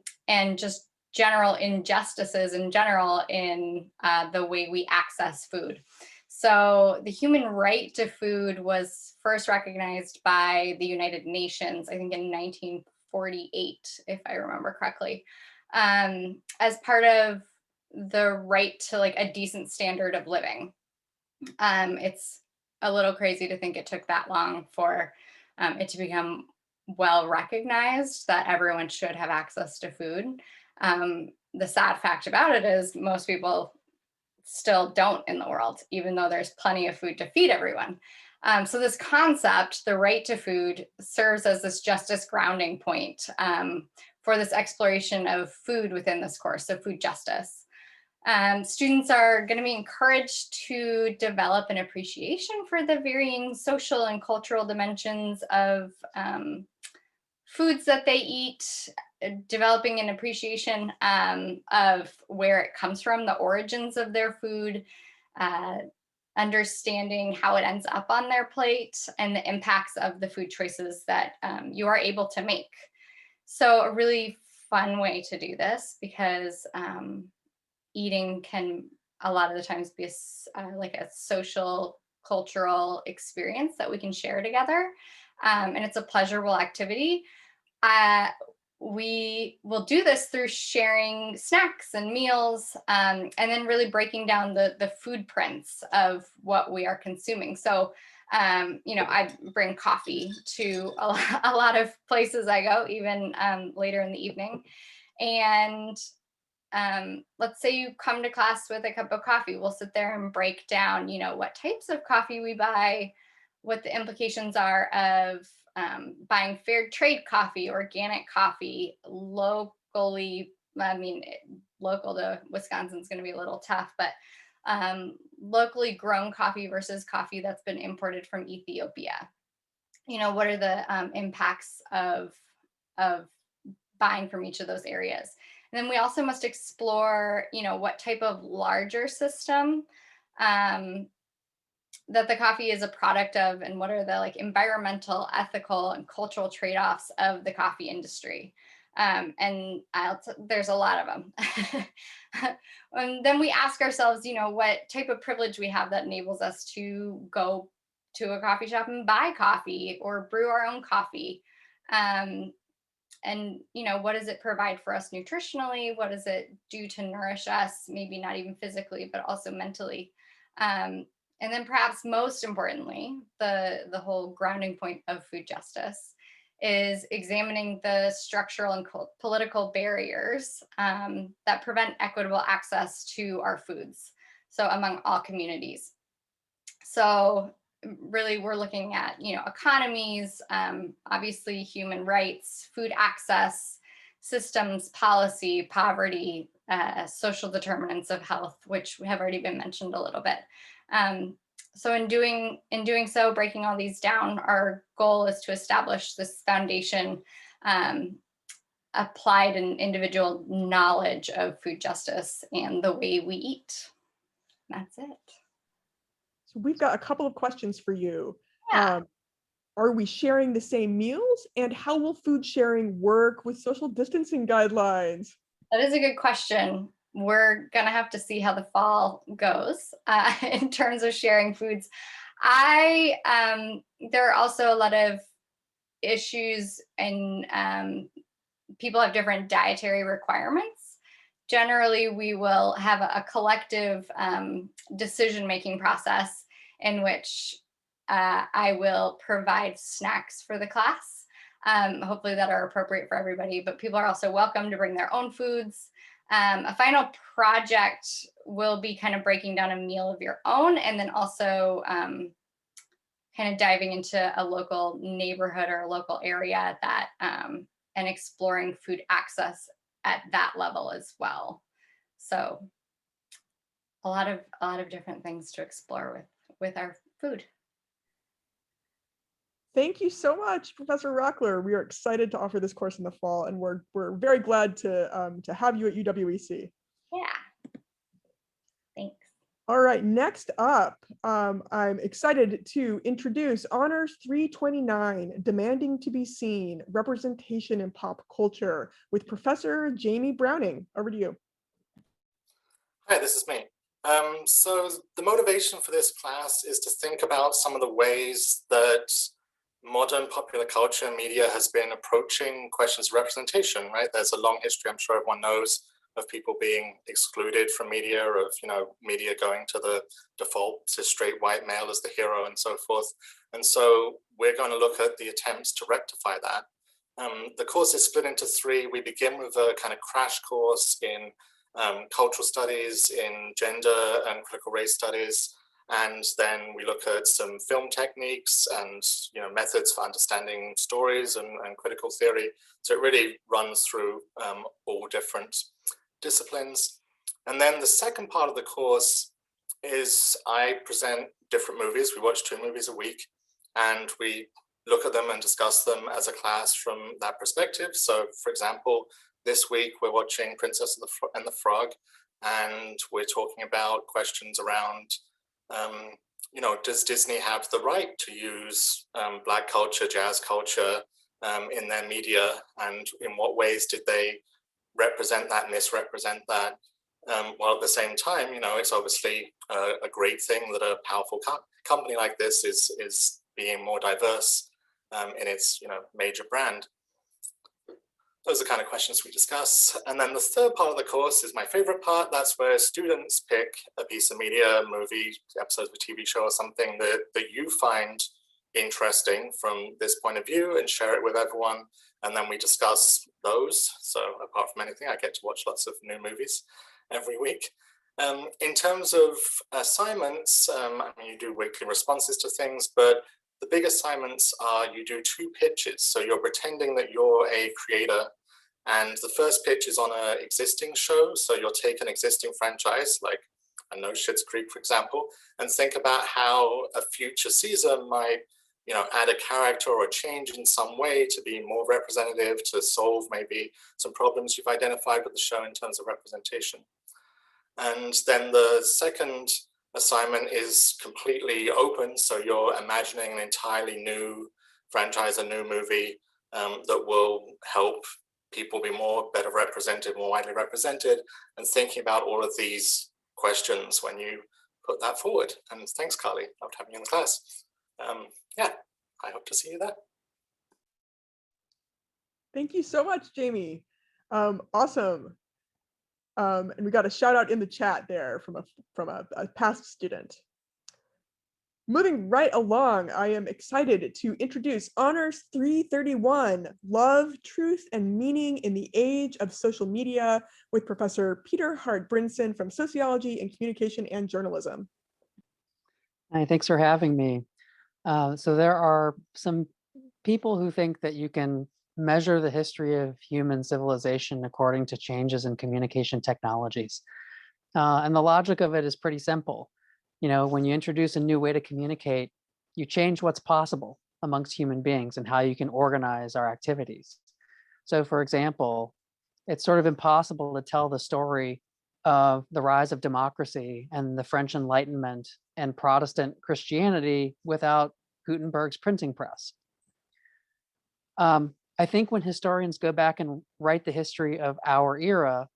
just general injustices in general in the way we access food. So the human right to food was first recognized by the United Nations, I think in 1948, if I remember correctly, as part of the right to like a decent standard of living. It's a little crazy to think it took that long for it to become well recognized that everyone should have access to food. The sad fact about it is most people still don't in the world, even though there's plenty of food to feed everyone. So this concept, the right to food, serves as this justice grounding point for this exploration of food within this course, so food justice. Students are going to be encouraged to develop an appreciation for the varying social and cultural dimensions of foods that they eat, developing an appreciation of where it comes from, the origins of their food, understanding how it ends up on their plate, and the impacts of the food choices that you are able to make. So a really fun way to do this, because eating can a lot of the times be like a social, cultural experience that we can share together. And it's a pleasurable activity. We will do this through sharing snacks and meals, and then really breaking down the food prints of what we are consuming. So, I bring coffee to a lot of places I go, even later in the evening. And let's say you come to class with a cup of coffee. We'll sit there and break down, what types of coffee we buy, what the implications are of buying fair trade coffee, organic coffee, locally. I mean, local to Wisconsin is going to be a little tough, but locally grown coffee versus coffee that's been imported from Ethiopia. You know, what are the impacts of buying from each of those areas? And then we also must explore, you know, what type of larger system that the coffee is a product of, and what are the like environmental, ethical, and cultural trade-offs of the coffee industry. And there's a lot of them. And then we ask ourselves, you know, what type of privilege we have that enables us to go to a coffee shop and buy coffee or brew our own coffee. And, you know, what does it provide for us nutritionally? What does it do to nourish us? Maybe not even physically, but also mentally. And then perhaps most importantly, the whole grounding point of food justice is examining the structural and political barriers that prevent equitable access to our foods, so among all communities. So really we're looking at, you know, economies, obviously human rights, food access, systems, policy, poverty, social determinants of health, which have already been mentioned a little bit. So in doing so, breaking all these down, our goal is to establish this foundation, applied and individual knowledge of food justice and the way we eat. That's it. So we've got a couple of questions for you. Yeah. Are we sharing the same meals? And how will food sharing work with social distancing guidelines? That is a good question. We're gonna have to see how the fall goes in terms of sharing foods. There are also a lot of issues, and people have different dietary requirements. Generally, we will have a collective decision-making process in which I will provide snacks for the class, hopefully that are appropriate for everybody, but people are also welcome to bring their own foods. A final project will be kind of breaking down a meal of your own, and then also kind of diving into a local neighborhood or a local area that and exploring food access at that level as well. So a lot of different things to explore with our food. Thank you so much, Professor Rockler. We are excited to offer this course in the fall, and we're very glad to have you at UWEC. Yeah. Thanks. All right, next up, I'm excited to introduce Honors 329, Demanding to be Seen, Representation in Pop Culture, with Professor Jamie Browning. Over to you. Hi, this is me. So the motivation for this class is to think about some of the ways that modern popular culture and media has been approaching questions of representation, right? There's a long history, I'm sure everyone knows, of people being excluded from media, of, you know, media going to the default to straight white male as the hero and so forth. And so we're going to look at the attempts to rectify that. The course is split into three. We begin with a kind of crash course in cultural studies, in gender and critical race studies. And then we look at some film techniques and, you know, methods for understanding stories and critical theory. So it really runs through all different disciplines. And then the second part of the course is I present different movies. We watch 2 movies a week, and we look at them and discuss them as a class from that perspective. So, for example, this week we're watching Princess and the Frog, and we're talking about questions around you know, does Disney have the right to use Black culture, jazz culture in their media, and in what ways did they represent that, misrepresent that? While at the same time, you know, it's obviously a great thing that a powerful company like this is being more diverse in its, you know, major brand. Those are the kind of questions we discuss. And then the third part of the course is my favorite part. That's where students pick a piece of media, a movie, episodes of a TV show or something that you find interesting from this point of view and share it with everyone. And then we discuss those. So apart from anything, I get to watch lots of new movies every week. In terms of assignments, I mean, you do weekly responses to things, but The big assignments are you do 2 pitches. So you're pretending that you're a creator. And the first pitch is on an existing show. So you'll take an existing franchise, like I know Schitt's Creek, for example, and think about how a future season might, add a character or a change in some way to be more representative, to solve maybe some problems you've identified with the show in terms of representation. And then the second assignment is completely open. So you're imagining an entirely new franchise, a new movie that will help people be better represented, more widely represented, and thinking about all of these questions when you put that forward. And thanks, Carly. Loved having you in the class. Yeah, I hope to see you there. Thank you so much, Jamie. Awesome. And we got a shout out in the chat there from a past student. Moving right along, I am excited to introduce Honors 331, Love, Truth, and Meaning in the Age of Social Media with Professor Peter Hart Brinson from Sociology and Communication and Journalism. Hi, thanks for having me. So there are some people who think that you can measure the history of human civilization according to changes in communication technologies. And the logic of it is pretty simple. When you introduce a new way to communicate, you change what's possible amongst human beings and how you can organize our activities. So for example, it's sort of impossible to tell the story of the rise of democracy and the French Enlightenment and Protestant Christianity without Gutenberg's printing press. I think when historians go back and write the history of our era,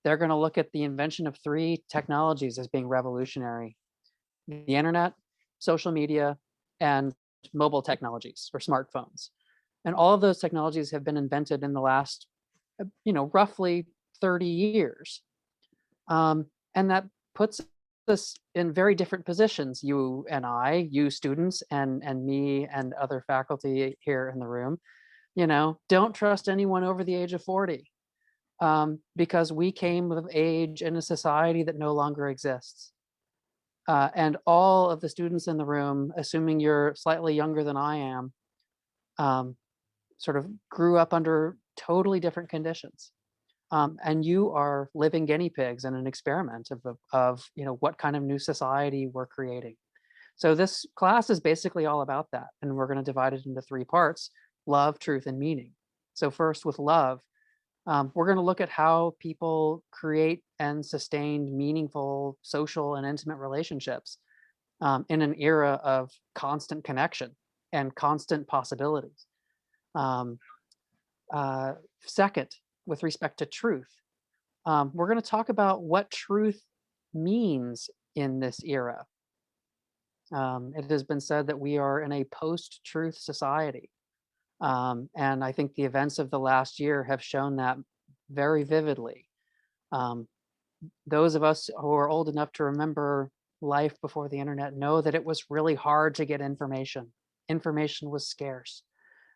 they're going to look at the invention of 3 technologies as being revolutionary: the internet, social media, and mobile technologies or smartphones. And all of those technologies have been invented in the last, roughly 30 years. And that puts us in very different positions. You and I, you students, and me and other faculty here in the room, don't trust anyone over the age of 40 because we came of age in a society that no longer exists. And all of the students in the room, assuming you're slightly younger than I am, sort of grew up under totally different conditions. And you are living guinea pigs in an experiment of what kind of new society we're creating. So this class is basically all about that. And we're going to divide it into 3 parts: love, truth, and meaning. So first, with love, we're going to look at how people create and sustain meaningful social and intimate relationships in an era of constant connection and constant possibilities. Second, with respect to truth, we're going to talk about what truth means in this era. It has been said that we are in a post-truth society. And I think the events of the last year have shown that very vividly. Those of us who are old enough to remember life before the internet know that it was really hard to get information. Information was scarce.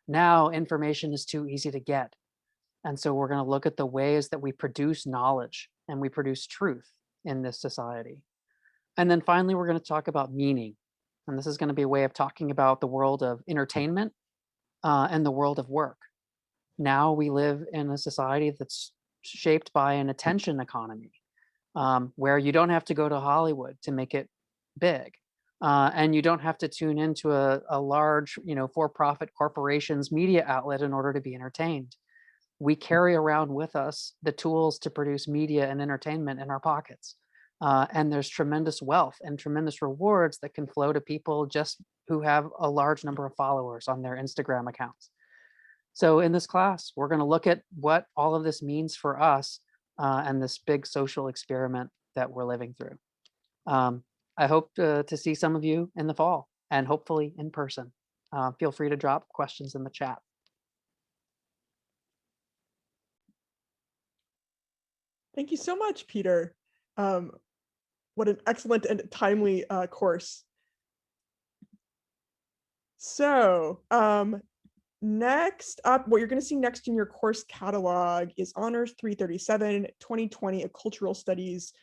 Now information is too easy to get. And so we're going to look at the ways that we produce knowledge and we produce truth in this society. And then finally, we're going to talk about meaning. And this is going to be a way of talking about the world of entertainment and the world of work. Now we live in a society that's shaped by an attention economy, where you don't have to go to Hollywood to make it big. And you don't have to tune into a large, for-profit corporation's media outlet in order to be entertained. We carry around with us the tools to produce media and entertainment in our pockets. And there's tremendous wealth and tremendous rewards that can flow to people just who have a large number of followers on their Instagram accounts. So in this class, we're going to look at what all of this means for us and this big social experiment that we're living through. I hope to see some of you in the fall and hopefully in person. Feel free to drop questions in the chat. Thank you so much, Peter. What an excellent and timely course. So next up, what you're going to see next in your course catalog is Honors 337, 2020, a Cultural Studies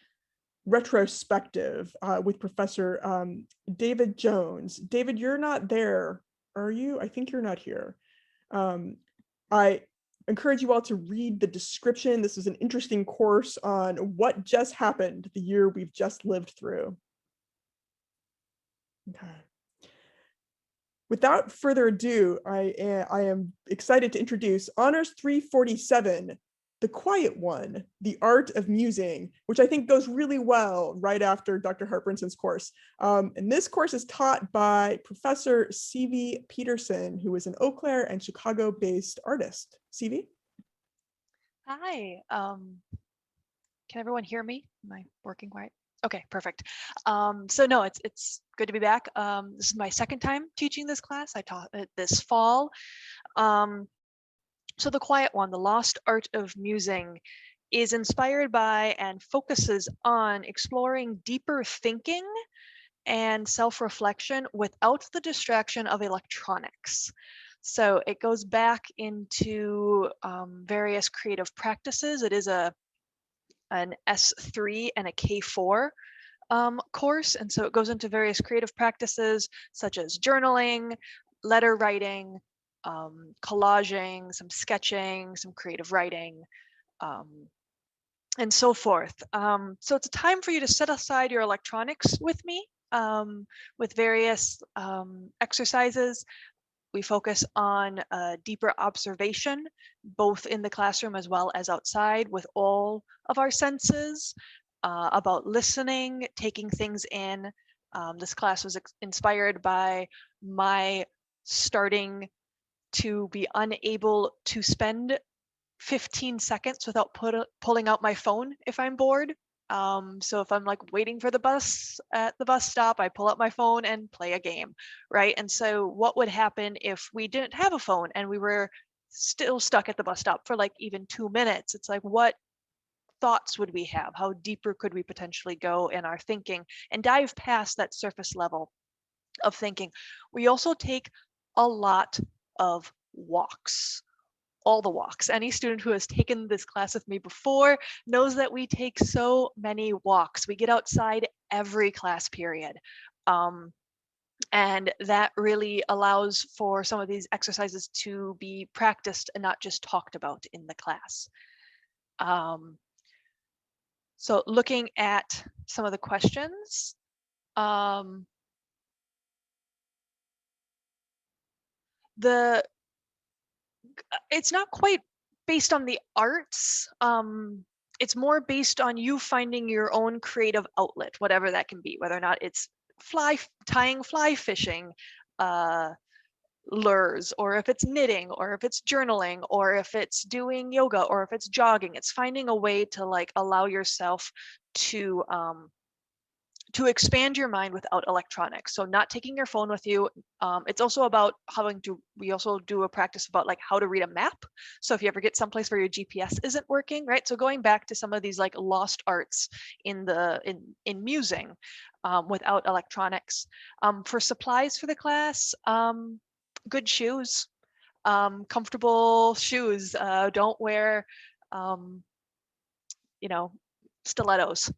Retrospective with Professor David Jones. David, you're not there, are you? I think you're not here. I encourage you all to read the description. This is an interesting course on what just happened the year we've just lived through. Okay. Without further ado, I am excited to introduce Honors 347, The Quiet One, The Art of Musing, which I think goes really well right after Dr. Hart Brinson's course. And this course is taught by Professor C.V. Peterson, who is an Eau Claire and Chicago-based artist. C.V.? Hi, can everyone hear me? Am I working right? Okay, perfect. So no, it's good to be back. This is my second time teaching this class. I taught it this fall. So The Quiet One, The Lost Art of Musing, is inspired by and focuses on exploring deeper thinking and self-reflection without the distraction of electronics. So it goes back into various creative practices. It is an S3 and a K4 course. And so it goes into various creative practices such as journaling, letter writing, collaging, some sketching, some creative writing, and so forth. So it's a time for you to set aside your electronics with me with various exercises. We focus on deeper observation, both in the classroom as well as outside with all of our senses, about listening, taking things in. This class was inspired by my starting to be unable to spend 15 seconds without pulling out my phone if I'm bored. So if I'm like waiting for the bus at the bus stop, I pull out my phone and play a game, right? And so what would happen if we didn't have a phone and we were still stuck at the bus stop for like even 2 minutes? It's like, what thoughts would we have? How deeper could we potentially go in our thinking and dive past that surface level of thinking? We also take a lot of walks. All the walks. Any student who has taken this class with me before knows that we take so many walks. We get outside every class period. And that really allows for some of these exercises to be practiced and not just talked about in the class. So looking at some of the questions, it's not quite based on the arts. It's more based on you finding your own creative outlet, whatever that can be, whether or not it's tying fly fishing lures, or if it's knitting, or if it's journaling, or if it's doing yoga, or if it's jogging. It's finding a way to like allow yourself to expand your mind without electronics. So not taking your phone with you. It's also about we also do a practice about like how to read a map. So if you ever get someplace where your GPS isn't working, right? So going back to some of these like lost arts in musing without electronics. For supplies for the class, good shoes, comfortable shoes. Don't wear, stilettos.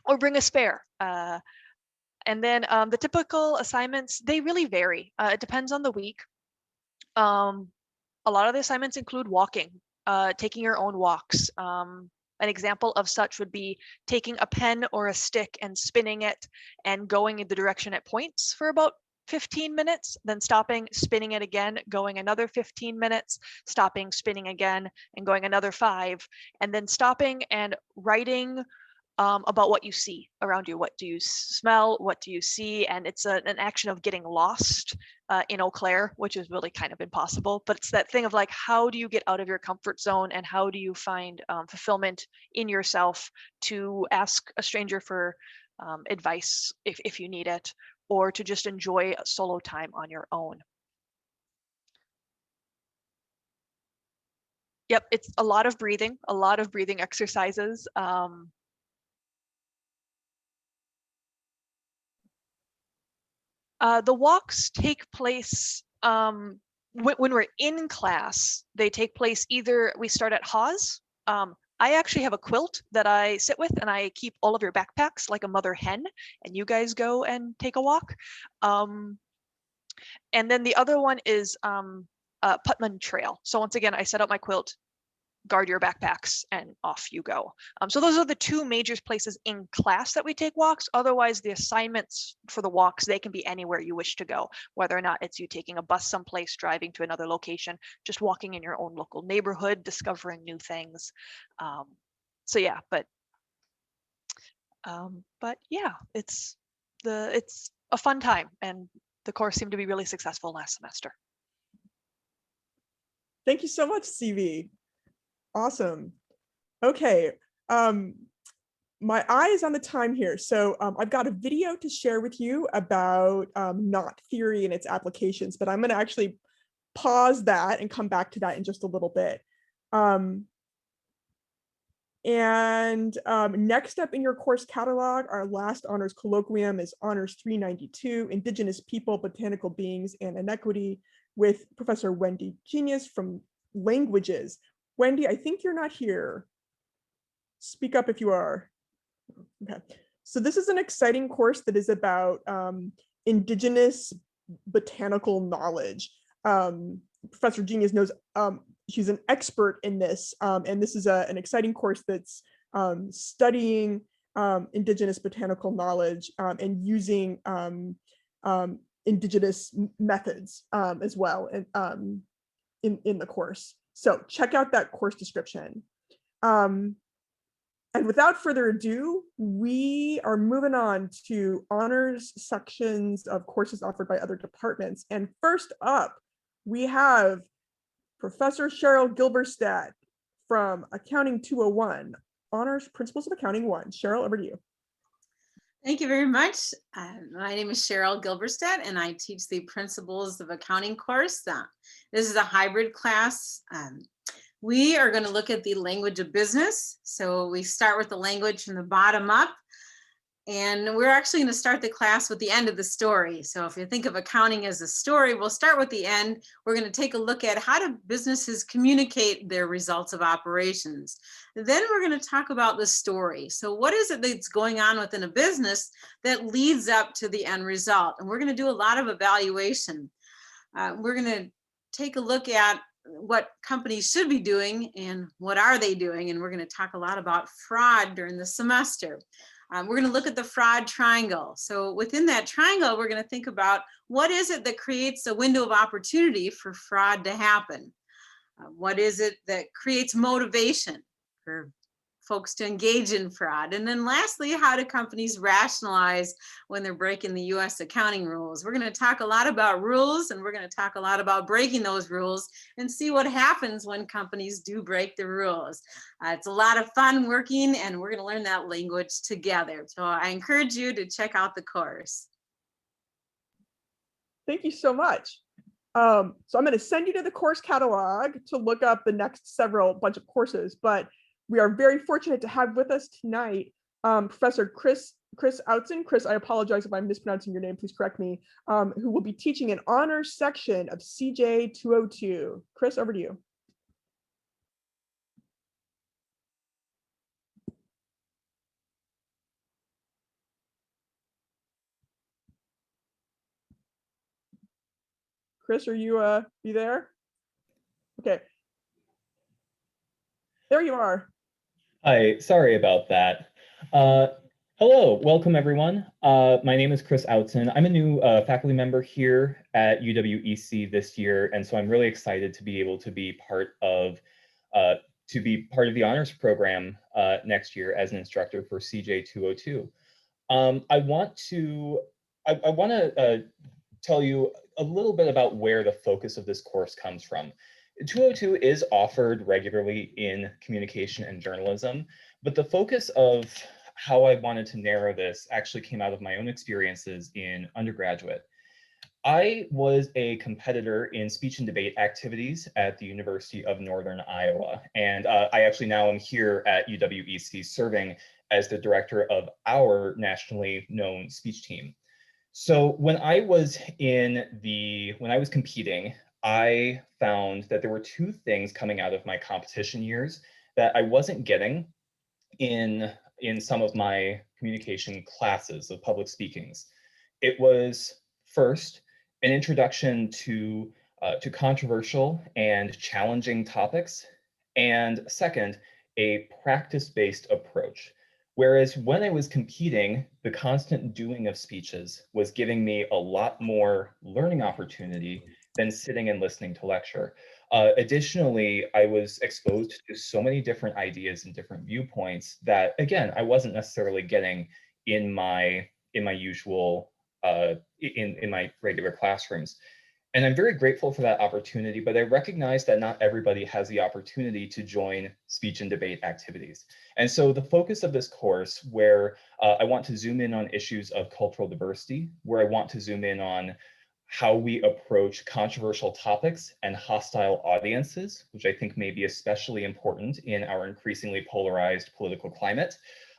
Or bring a spare. And then the typical assignments, they really vary. It depends on the week. A lot of the assignments include walking, taking your own walks. An example of such would be taking a pen or a stick and spinning it and going in the direction it points for about 15 minutes, then stopping, spinning it again, going another 15 minutes, stopping, spinning again, and going another 5, and then stopping and writing about what you see around you. What do you smell? What do you see? And it's an action of getting lost in Eau Claire, which is really kind of impossible. But it's that thing of like, how do you get out of your comfort zone, and how do you find fulfillment in yourself to ask a stranger for advice if you need it, or to just enjoy solo time on your own. Yep, it's a lot of breathing exercises. The walks take place when we're in class. They take place either we start at Haas, I actually have a quilt that I sit with, and I keep all of your backpacks like a mother hen, and you guys go and take a walk. And then the other one is Putman Trail. So once again, I set up my quilt, guard your backpacks, and off you go. So those are the two major places in class that we take walks. Otherwise, the assignments for the walks, they can be anywhere you wish to go, whether or not it's you taking a bus someplace, driving to another location, just walking in your own local neighborhood, discovering new things. So yeah, but yeah, it's a fun time, and the course seemed to be really successful last semester. Thank you so much, CV. Awesome. Okay. My eye is on the time here. So I've got a video to share with you about knot theory and its applications, but I'm going to actually pause that and come back to that in just a little bit. Next up in your course catalog, our last honors colloquium is Honors 392, Indigenous People, Botanical Beings, and Inequity, with Professor Wendy Genius from Languages. Wendy, I think you're not here. Speak up if you are. Okay. So this is an exciting course that is about Indigenous botanical knowledge. Professor Genius knows, she's an expert in this, and this is an exciting course that's studying Indigenous botanical knowledge and using Indigenous methods as well in the course. So check out that course description. And without further ado, we are moving on to honors sections of courses offered by other departments. And first up, we have Professor Cheryl Gilberstadt from Accounting 201, Honors Principles of Accounting 1. Cheryl, over to you. Thank you very much. My name is Cheryl Gilberstadt, and I teach the Principles of Accounting course. This is a hybrid class. We are going to look at the language of business. So we start with the language from the bottom up, and we're actually going to start the class with the end of the story. So if you think of accounting as a story, we'll start with the end. We're going to take a look at how do businesses communicate their results of operations. Then we're going to talk about the story. So what is it that's going on within a business that leads up to the end result? And we're going to do a lot of evaluation. We're going to take a look at what companies should be doing and what are they doing. And we're going to talk a lot about fraud during the semester. We're going to look at the fraud triangle. So within that triangle, we're going to think about what is it that creates a window of opportunity for fraud to happen? What is it that creates motivation for folks to engage in fraud? And then lastly, how do companies rationalize when they're breaking the US accounting rules? We're going to talk a lot about rules, and we're going to talk a lot about breaking those rules and see what happens when companies do break the rules. It's a lot of fun working, and we're going to learn that language together. So I encourage you to check out the course. Thank you so much. So I'm going to send you to the course catalog to look up the next bunch of courses, but we are very fortunate to have with us tonight Professor Chris Outson. Chris, I apologize if I'm mispronouncing your name, please correct me, who will be teaching an honors section of CJ 202. Chris, over to you. Chris, are you there? Okay. There you are. Hi, sorry about that. Hello, welcome everyone. My name is Chris Outson. I'm a new faculty member here at UWEC this year, and so I'm really excited to be able to be part of the honors program next year as an instructor for CJ 202. I want to tell you a little bit about where the focus of this course comes from. 202 is offered regularly in communication and journalism, but the focus of how I wanted to narrow this actually came out of my own experiences in undergraduate. I was a competitor in speech and debate activities at the University of Northern Iowa, and I actually now am here at UWEC serving as the director of our nationally known speech team. So when I was competing, I found that there were two things coming out of my competition years that I wasn't getting in some of my communication classes of public speakings. It was first an introduction to controversial and challenging topics, and second, a practice-based approach. Whereas when I was competing, the constant doing of speeches was giving me a lot more learning opportunity than sitting and listening to lecture. Additionally, I was exposed to so many different ideas and different viewpoints that, again, I wasn't necessarily getting in my usual in my regular classrooms. And I'm very grateful for that opportunity, but I recognize that not everybody has the opportunity to join speech and debate activities. And so the focus of this course, where I want to zoom in on issues of cultural diversity, where I want to zoom in on how we approach controversial topics and hostile audiences, which I think may be especially important in our increasingly polarized political climate,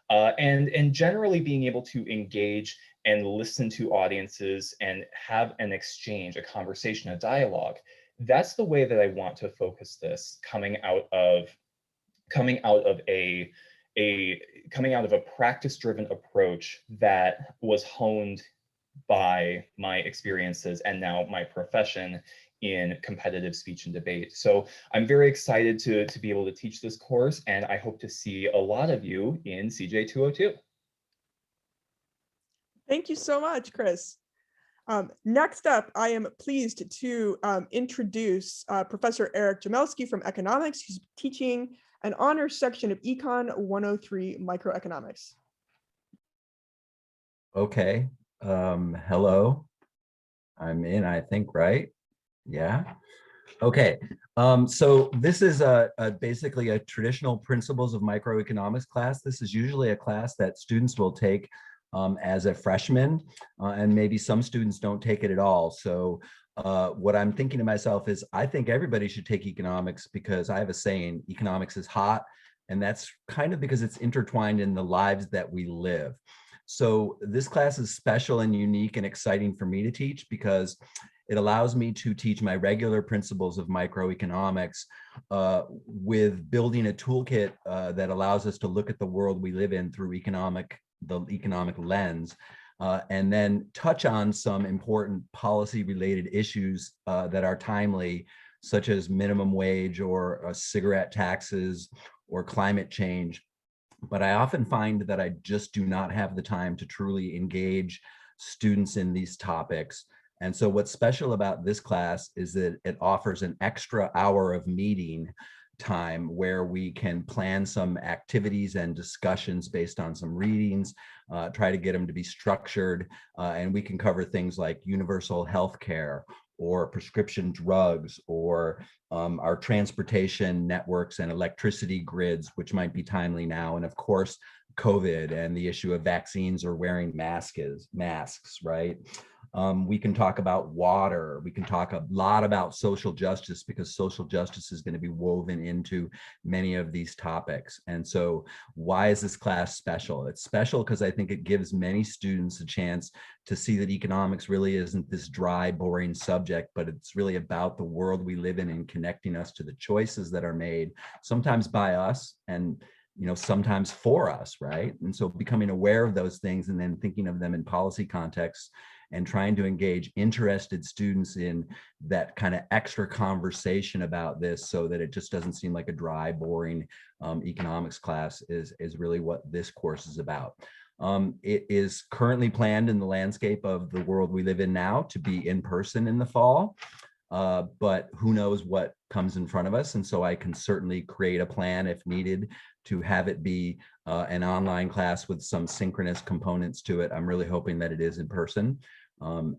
and generally being able to engage and listen to audiences and have an exchange, a conversation, a dialogue. That's the way that I want to focus this, coming out of a practice-driven approach that was honed by my experiences and now my profession in competitive speech and debate. So I'm very excited to be able to teach this course, and I hope to see a lot of you in CJ 202. Thank you so much, Chris. Next up, I am pleased to introduce Professor Eric Jamelski from Economics, who's teaching an honors section of Econ 103 Microeconomics. Okay, hello. I'm in, I think, right? Yeah. Okay, so this is basically a traditional principles of microeconomics class. This is usually a class that students will take as a freshman, and maybe some students don't take it at all. So what I'm thinking to myself is, I think everybody should take economics, because I have a saying, economics is hot, and that's kind of because it's intertwined in the lives that we live. So this class is special and unique and exciting for me to teach, because it allows me to teach my regular principles of microeconomics with building a toolkit that allows us to look at the world we live in through the economic lens, and then touch on some important policy-related issues that are timely, such as minimum wage or cigarette taxes or climate change. But I often find that I just do not have the time to truly engage students in these topics. And so what's special about this class is that it offers an extra hour of meeting time where we can plan some activities and discussions based on some readings, try to get them to be structured, and we can cover things like universal health care or prescription drugs, or our transportation networks and electricity grids, which might be timely now, and of course, COVID and the issue of vaccines or wearing masks, right? We can talk about water. We can talk a lot about social justice, because social justice is going to be woven into many of these topics. And so why is this class special? It's special because I think it gives many students a chance to see that economics really isn't this dry, boring subject, but it's really about the world we live in and connecting us to the choices that are made, sometimes by us and sometimes for us, right? And so becoming aware of those things and then thinking of them in policy contexts and trying to engage interested students in that kind of extra conversation about this, so that it just doesn't seem like a dry, boring economics class, is really what this course is about. It is currently planned in the landscape of the world we live in now to be in person in the fall, but who knows what comes in front of us. And so I can certainly create a plan if needed to have it be an online class with some synchronous components to it. I'm really hoping that it is in person.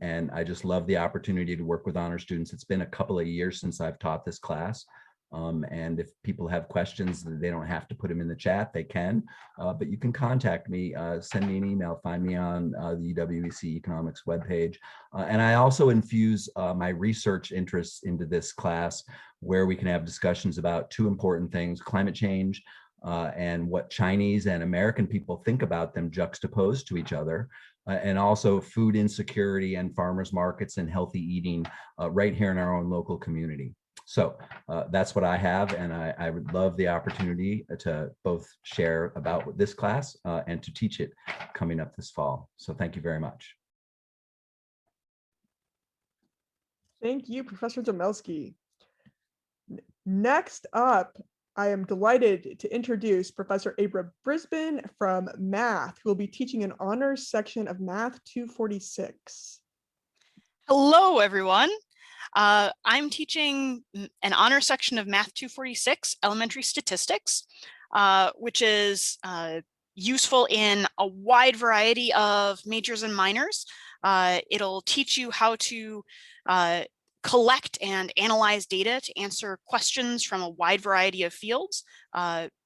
And I just love the opportunity to work with honor students. It's been a couple of years since I've taught this class. And if people have questions, they don't have to put them in the chat, they can, but you can contact me, send me an email, find me on the UWEC Economics webpage. And I also infuse my research interests into this class, where we can have discussions about two important things: climate change and what Chinese and American people think about them juxtaposed to each other, and also food insecurity and farmers markets and healthy eating right here in our own local community. So that's what I have, and I would love the opportunity to both share about this class and to teach it coming up this fall. So thank you very much. Thank you, Professor Jamelski. Next up, I am delighted to introduce Professor Abra Brisbane from Math, who will be teaching an honors section of Math 246. Hello, everyone. I'm teaching an honors section of Math 246, Elementary Statistics, which is useful in a wide variety of majors and minors. It'll teach you how to collect and analyze data to answer questions from a wide variety of fields.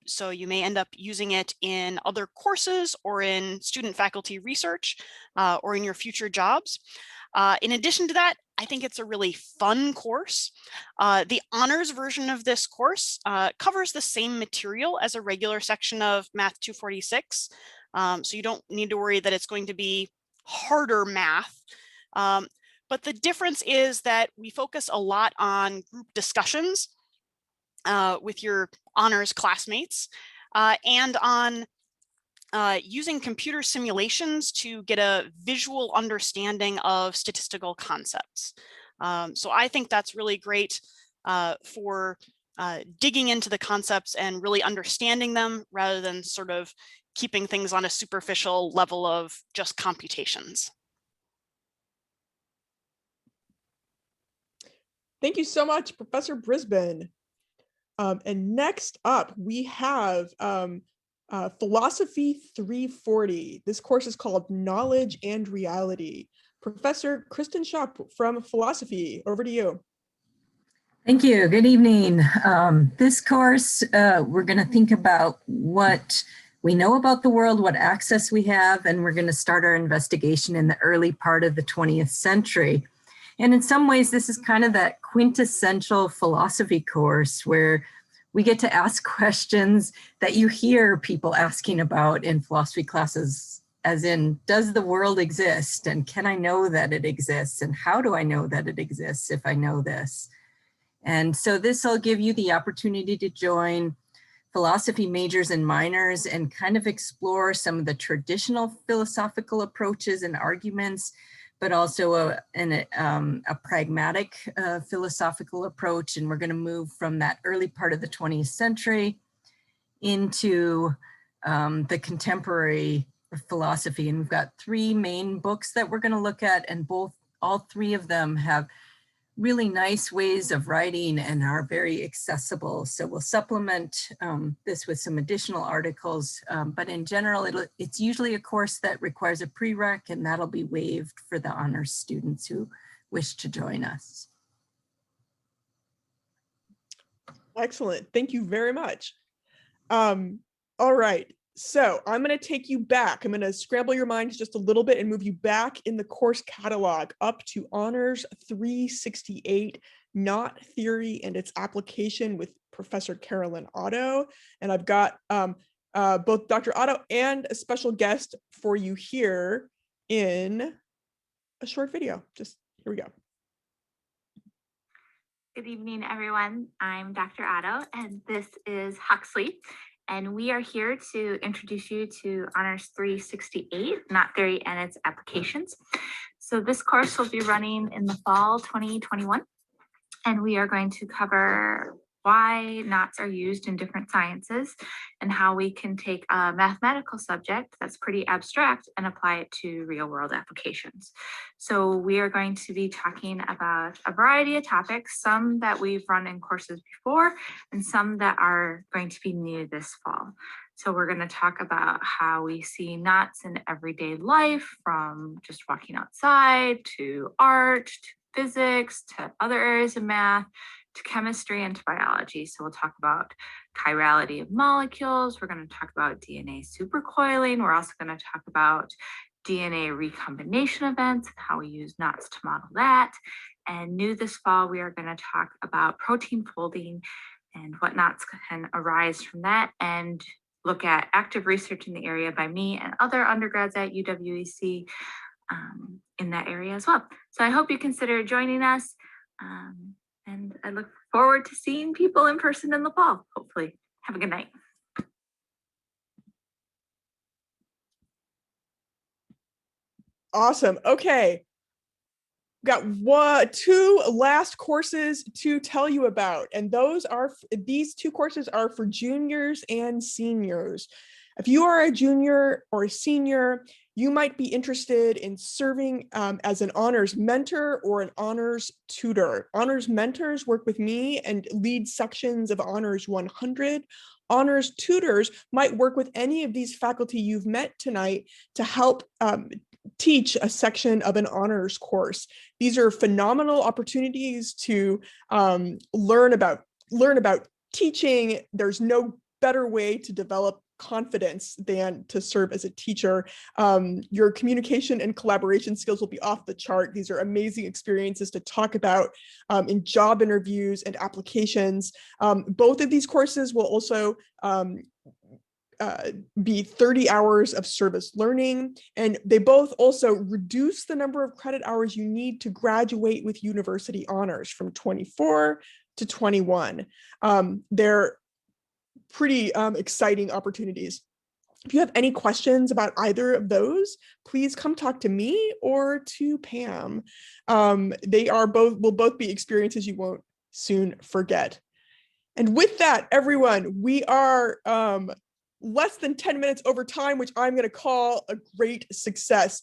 So you may end up using it in other courses or in student faculty research or in your future jobs. In addition to that, I think it's a really fun course. The honors version of this course covers the same material as a regular section of Math 246. So you don't need to worry that it's going to be harder math. But the difference is that we focus a lot on group discussions with your honors classmates and on using computer simulations to get a visual understanding of statistical concepts. So I think that's really great for digging into the concepts and really understanding them rather than sort of keeping things on a superficial level of just computations. Thank you so much, Professor Brisbane. And next up, we have Philosophy 340. This course is called Knowledge and Reality. Professor Kristen Schopp from Philosophy, over to you. Thank you. Good evening. This course, we're going to think about what we know about the world, what access we have, and we're going to start our investigation in the early part of the 20th century. And in some ways, this is kind of that quintessential philosophy course where we get to ask questions that you hear people asking about in philosophy classes, as in, does the world exist? And can I know that it exists? And how do I know that it exists if I know this? And so this will give you the opportunity to join philosophy majors and minors and kind of explore some of the traditional philosophical approaches and arguments, but also a pragmatic philosophical approach. And we're going to move from that early part of the 20th century into the contemporary philosophy. And we've got three main books that we're going to look at, and all three of them have really nice ways of writing and are very accessible. So we'll supplement this with some additional articles, but in general, it's usually a course that requires a prereq, and that'll be waived for the honors students who wish to join us. Excellent. Thank you very much. All right. So I'm going to take you back. I'm going to scramble your minds just a little bit and move you back in the course catalog up to Honors 368, Knot Theory and Its Application with Professor Carolyn Otto. And I've got both Dr. Otto and a special guest for you here in a short video. Just here we go. Good evening, everyone. I'm Dr. Otto, and this is Huxley. And we are here to introduce you to Honors 368, Knot Theory and Its Applications. So this course will be running in the fall 2021, and we are going to cover why knots are used in different sciences and how we can take a mathematical subject that's pretty abstract and apply it to real world applications. So we are going to be talking about a variety of topics, some that we've run in courses before and some that are going to be new this fall. So we're going to talk about how we see knots in everyday life, from just walking outside to art, to physics, to other areas of math, to chemistry and to biology. So we'll talk about chirality of molecules. We're going to talk about DNA supercoiling. We're also going to talk about DNA recombination events, how we use knots to model that. And new this fall, we are going to talk about protein folding and what knots can arise from that, and look at active research in the area by me and other undergrads at UWEC in that area as well. So I hope you consider joining us. And And I look forward to seeing people in person in the fall, hopefully. Have a good night. Awesome. Okay. Got two last courses to tell you about, and these two courses are for juniors and seniors. If you are a junior or a senior, you might be interested in serving as an honors mentor or an honors tutor. Honors mentors work with me and lead sections of Honors 100. Honors tutors might work with any of these faculty you've met tonight to help teach a section of an honors course. These are phenomenal opportunities to learn about teaching. There's no better way to develop confidence than to serve as a teacher. Your communication and collaboration skills will be off the chart. These are amazing experiences to talk about in job interviews and applications. Both of these courses will also be 30 hours of service learning, and they both also reduce the number of credit hours you need to graduate with university honors from 24 to 21. They're pretty exciting opportunities. If you have any questions about either of those, please come talk to me or to Pam. Will both be experiences you won't soon forget. And with that, everyone, we are less than 10 minutes over time, which I'm going to call a great success.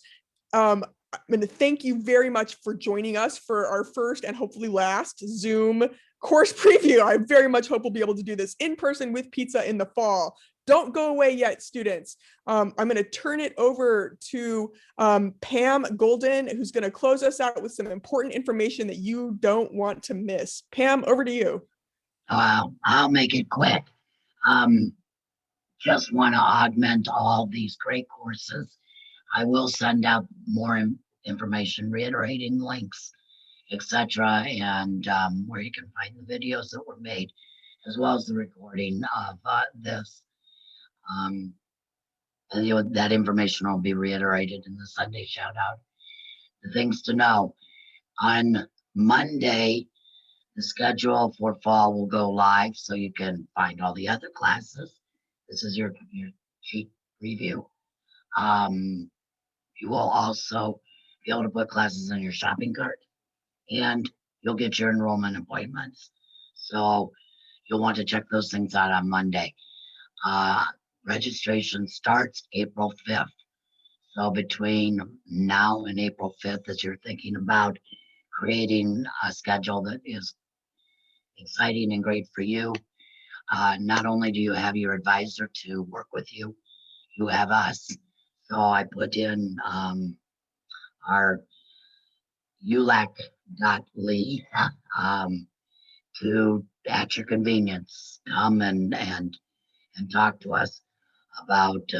I'm going to thank you very much for joining us for our first and hopefully last Zoom course preview. I very much hope we'll be able to do this in person with pizza in the fall. Don't go away yet, students. I'm going to turn it over to Pam Golden, who's going to close us out with some important information that you don't want to miss. Pam, over to you. I'll make it quick. Just want to augment all these great courses. I will send out more information, reiterating links, etc., and where you can find the videos that were made, as well as the recording of this. And that information will be reiterated in the Sunday shout out. The things to know: on Monday, the schedule for fall will go live, so you can find all the other classes. This is your cheat preview. You will also be able to put classes in your shopping cart, and you'll get your enrollment appointments. So you'll want to check those things out on Monday. Registration starts April 5th. So between now and April 5th, as you're thinking about creating a schedule that is exciting and great for you, not only do you have your advisor to work with you, you have us. So I put in our ulac.ly to, at your convenience, come and talk to us about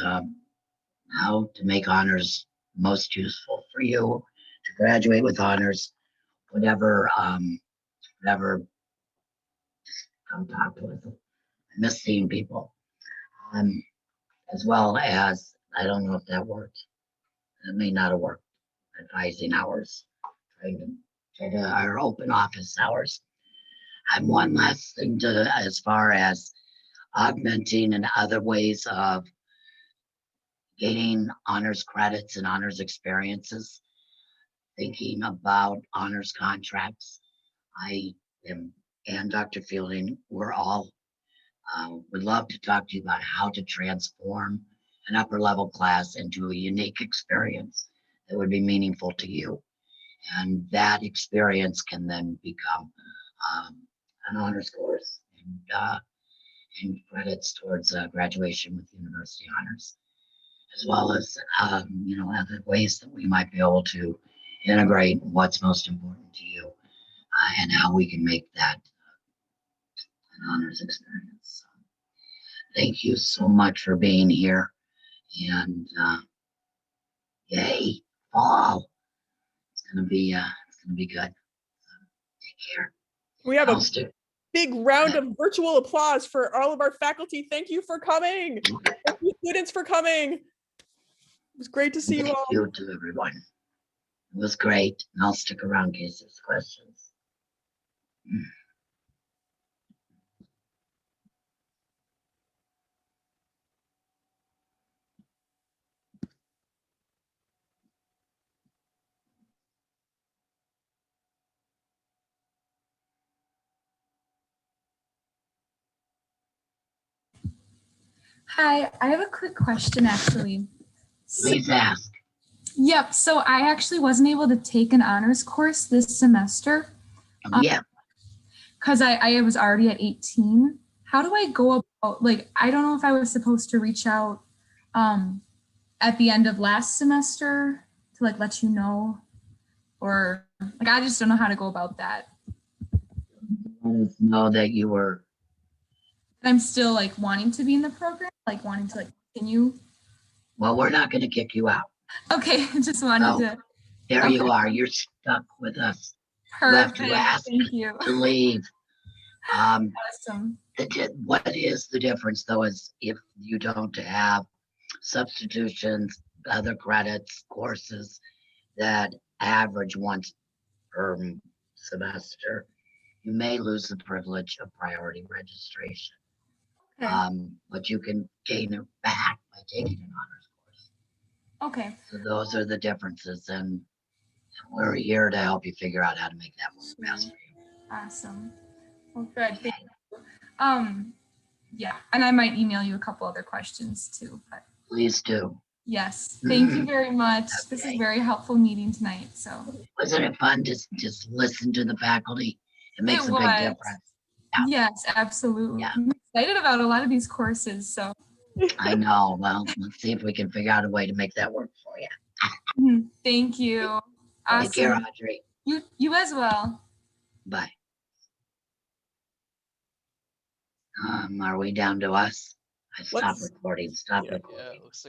how to make honors most useful for you, to graduate with honors, whatever, come talk to us. I miss seeing people. As well as, I don't know if that worked. It may not have worked. Advising hours, trying to our open office hours. And one last thing as far as augmenting and other ways of gaining honors credits and honors experiences, thinking about honors contracts. I am, and Dr. Fielding, we're all would love to talk to you about how to transform an upper level class into a unique experience that would be meaningful to you. And that experience can then become an honors course and credits towards graduation with university honors, as well as other ways that we might be able to integrate what's most important to you and how we can make that an honors experience. So, thank you so much for being here, and yay, fall! It's gonna be good. Take care. We have a big round of virtual applause for all of our faculty. Thank you for coming. Thank you, students, for coming. It was great to see you all. Thank you to everyone. It was great, and I'll stick around in case there's questions. Hi, I have a quick question actually. Please ask. Yep, so I actually wasn't able to take an honors course this semester. Yeah. Because I was already at 18. How do I go about, like, I don't know if I was supposed to reach out at the end of last semester to like let you know, or like, I just don't know how to go about that. Let us know that you were. I'm still like wanting to be in the program, like wanting to like continue. Well, we're not going to kick you out. Okay, just wanted to. There Okay. you are. You're stuck with us. Perfect. You have to ask Thank you. to leave. Awesome. What is the difference though is if you don't have substitutions, other credits, courses that average once per semester, you may lose the privilege of priority registration. Okay. But you can gain it back by taking an honors course. Okay. So those are the differences, and we're here to help you figure out how to make that work best for you. Awesome. Well, good. Thank you. Yeah, and I might email you a couple other questions too. But please do. Yes, thank you very much. Okay. This is a very helpful meeting tonight. So wasn't it fun to just listen to the faculty? It makes a big difference. Yeah. Yes, absolutely. Yeah. I'm excited about a lot of these courses. So I know. Well, let's see if we can figure out a way to make that work for you. Thank you. Awesome. Take care, Audrey. You as well. Bye. Are we down to us? I stopped recording. Stop recording. Yeah, it looks like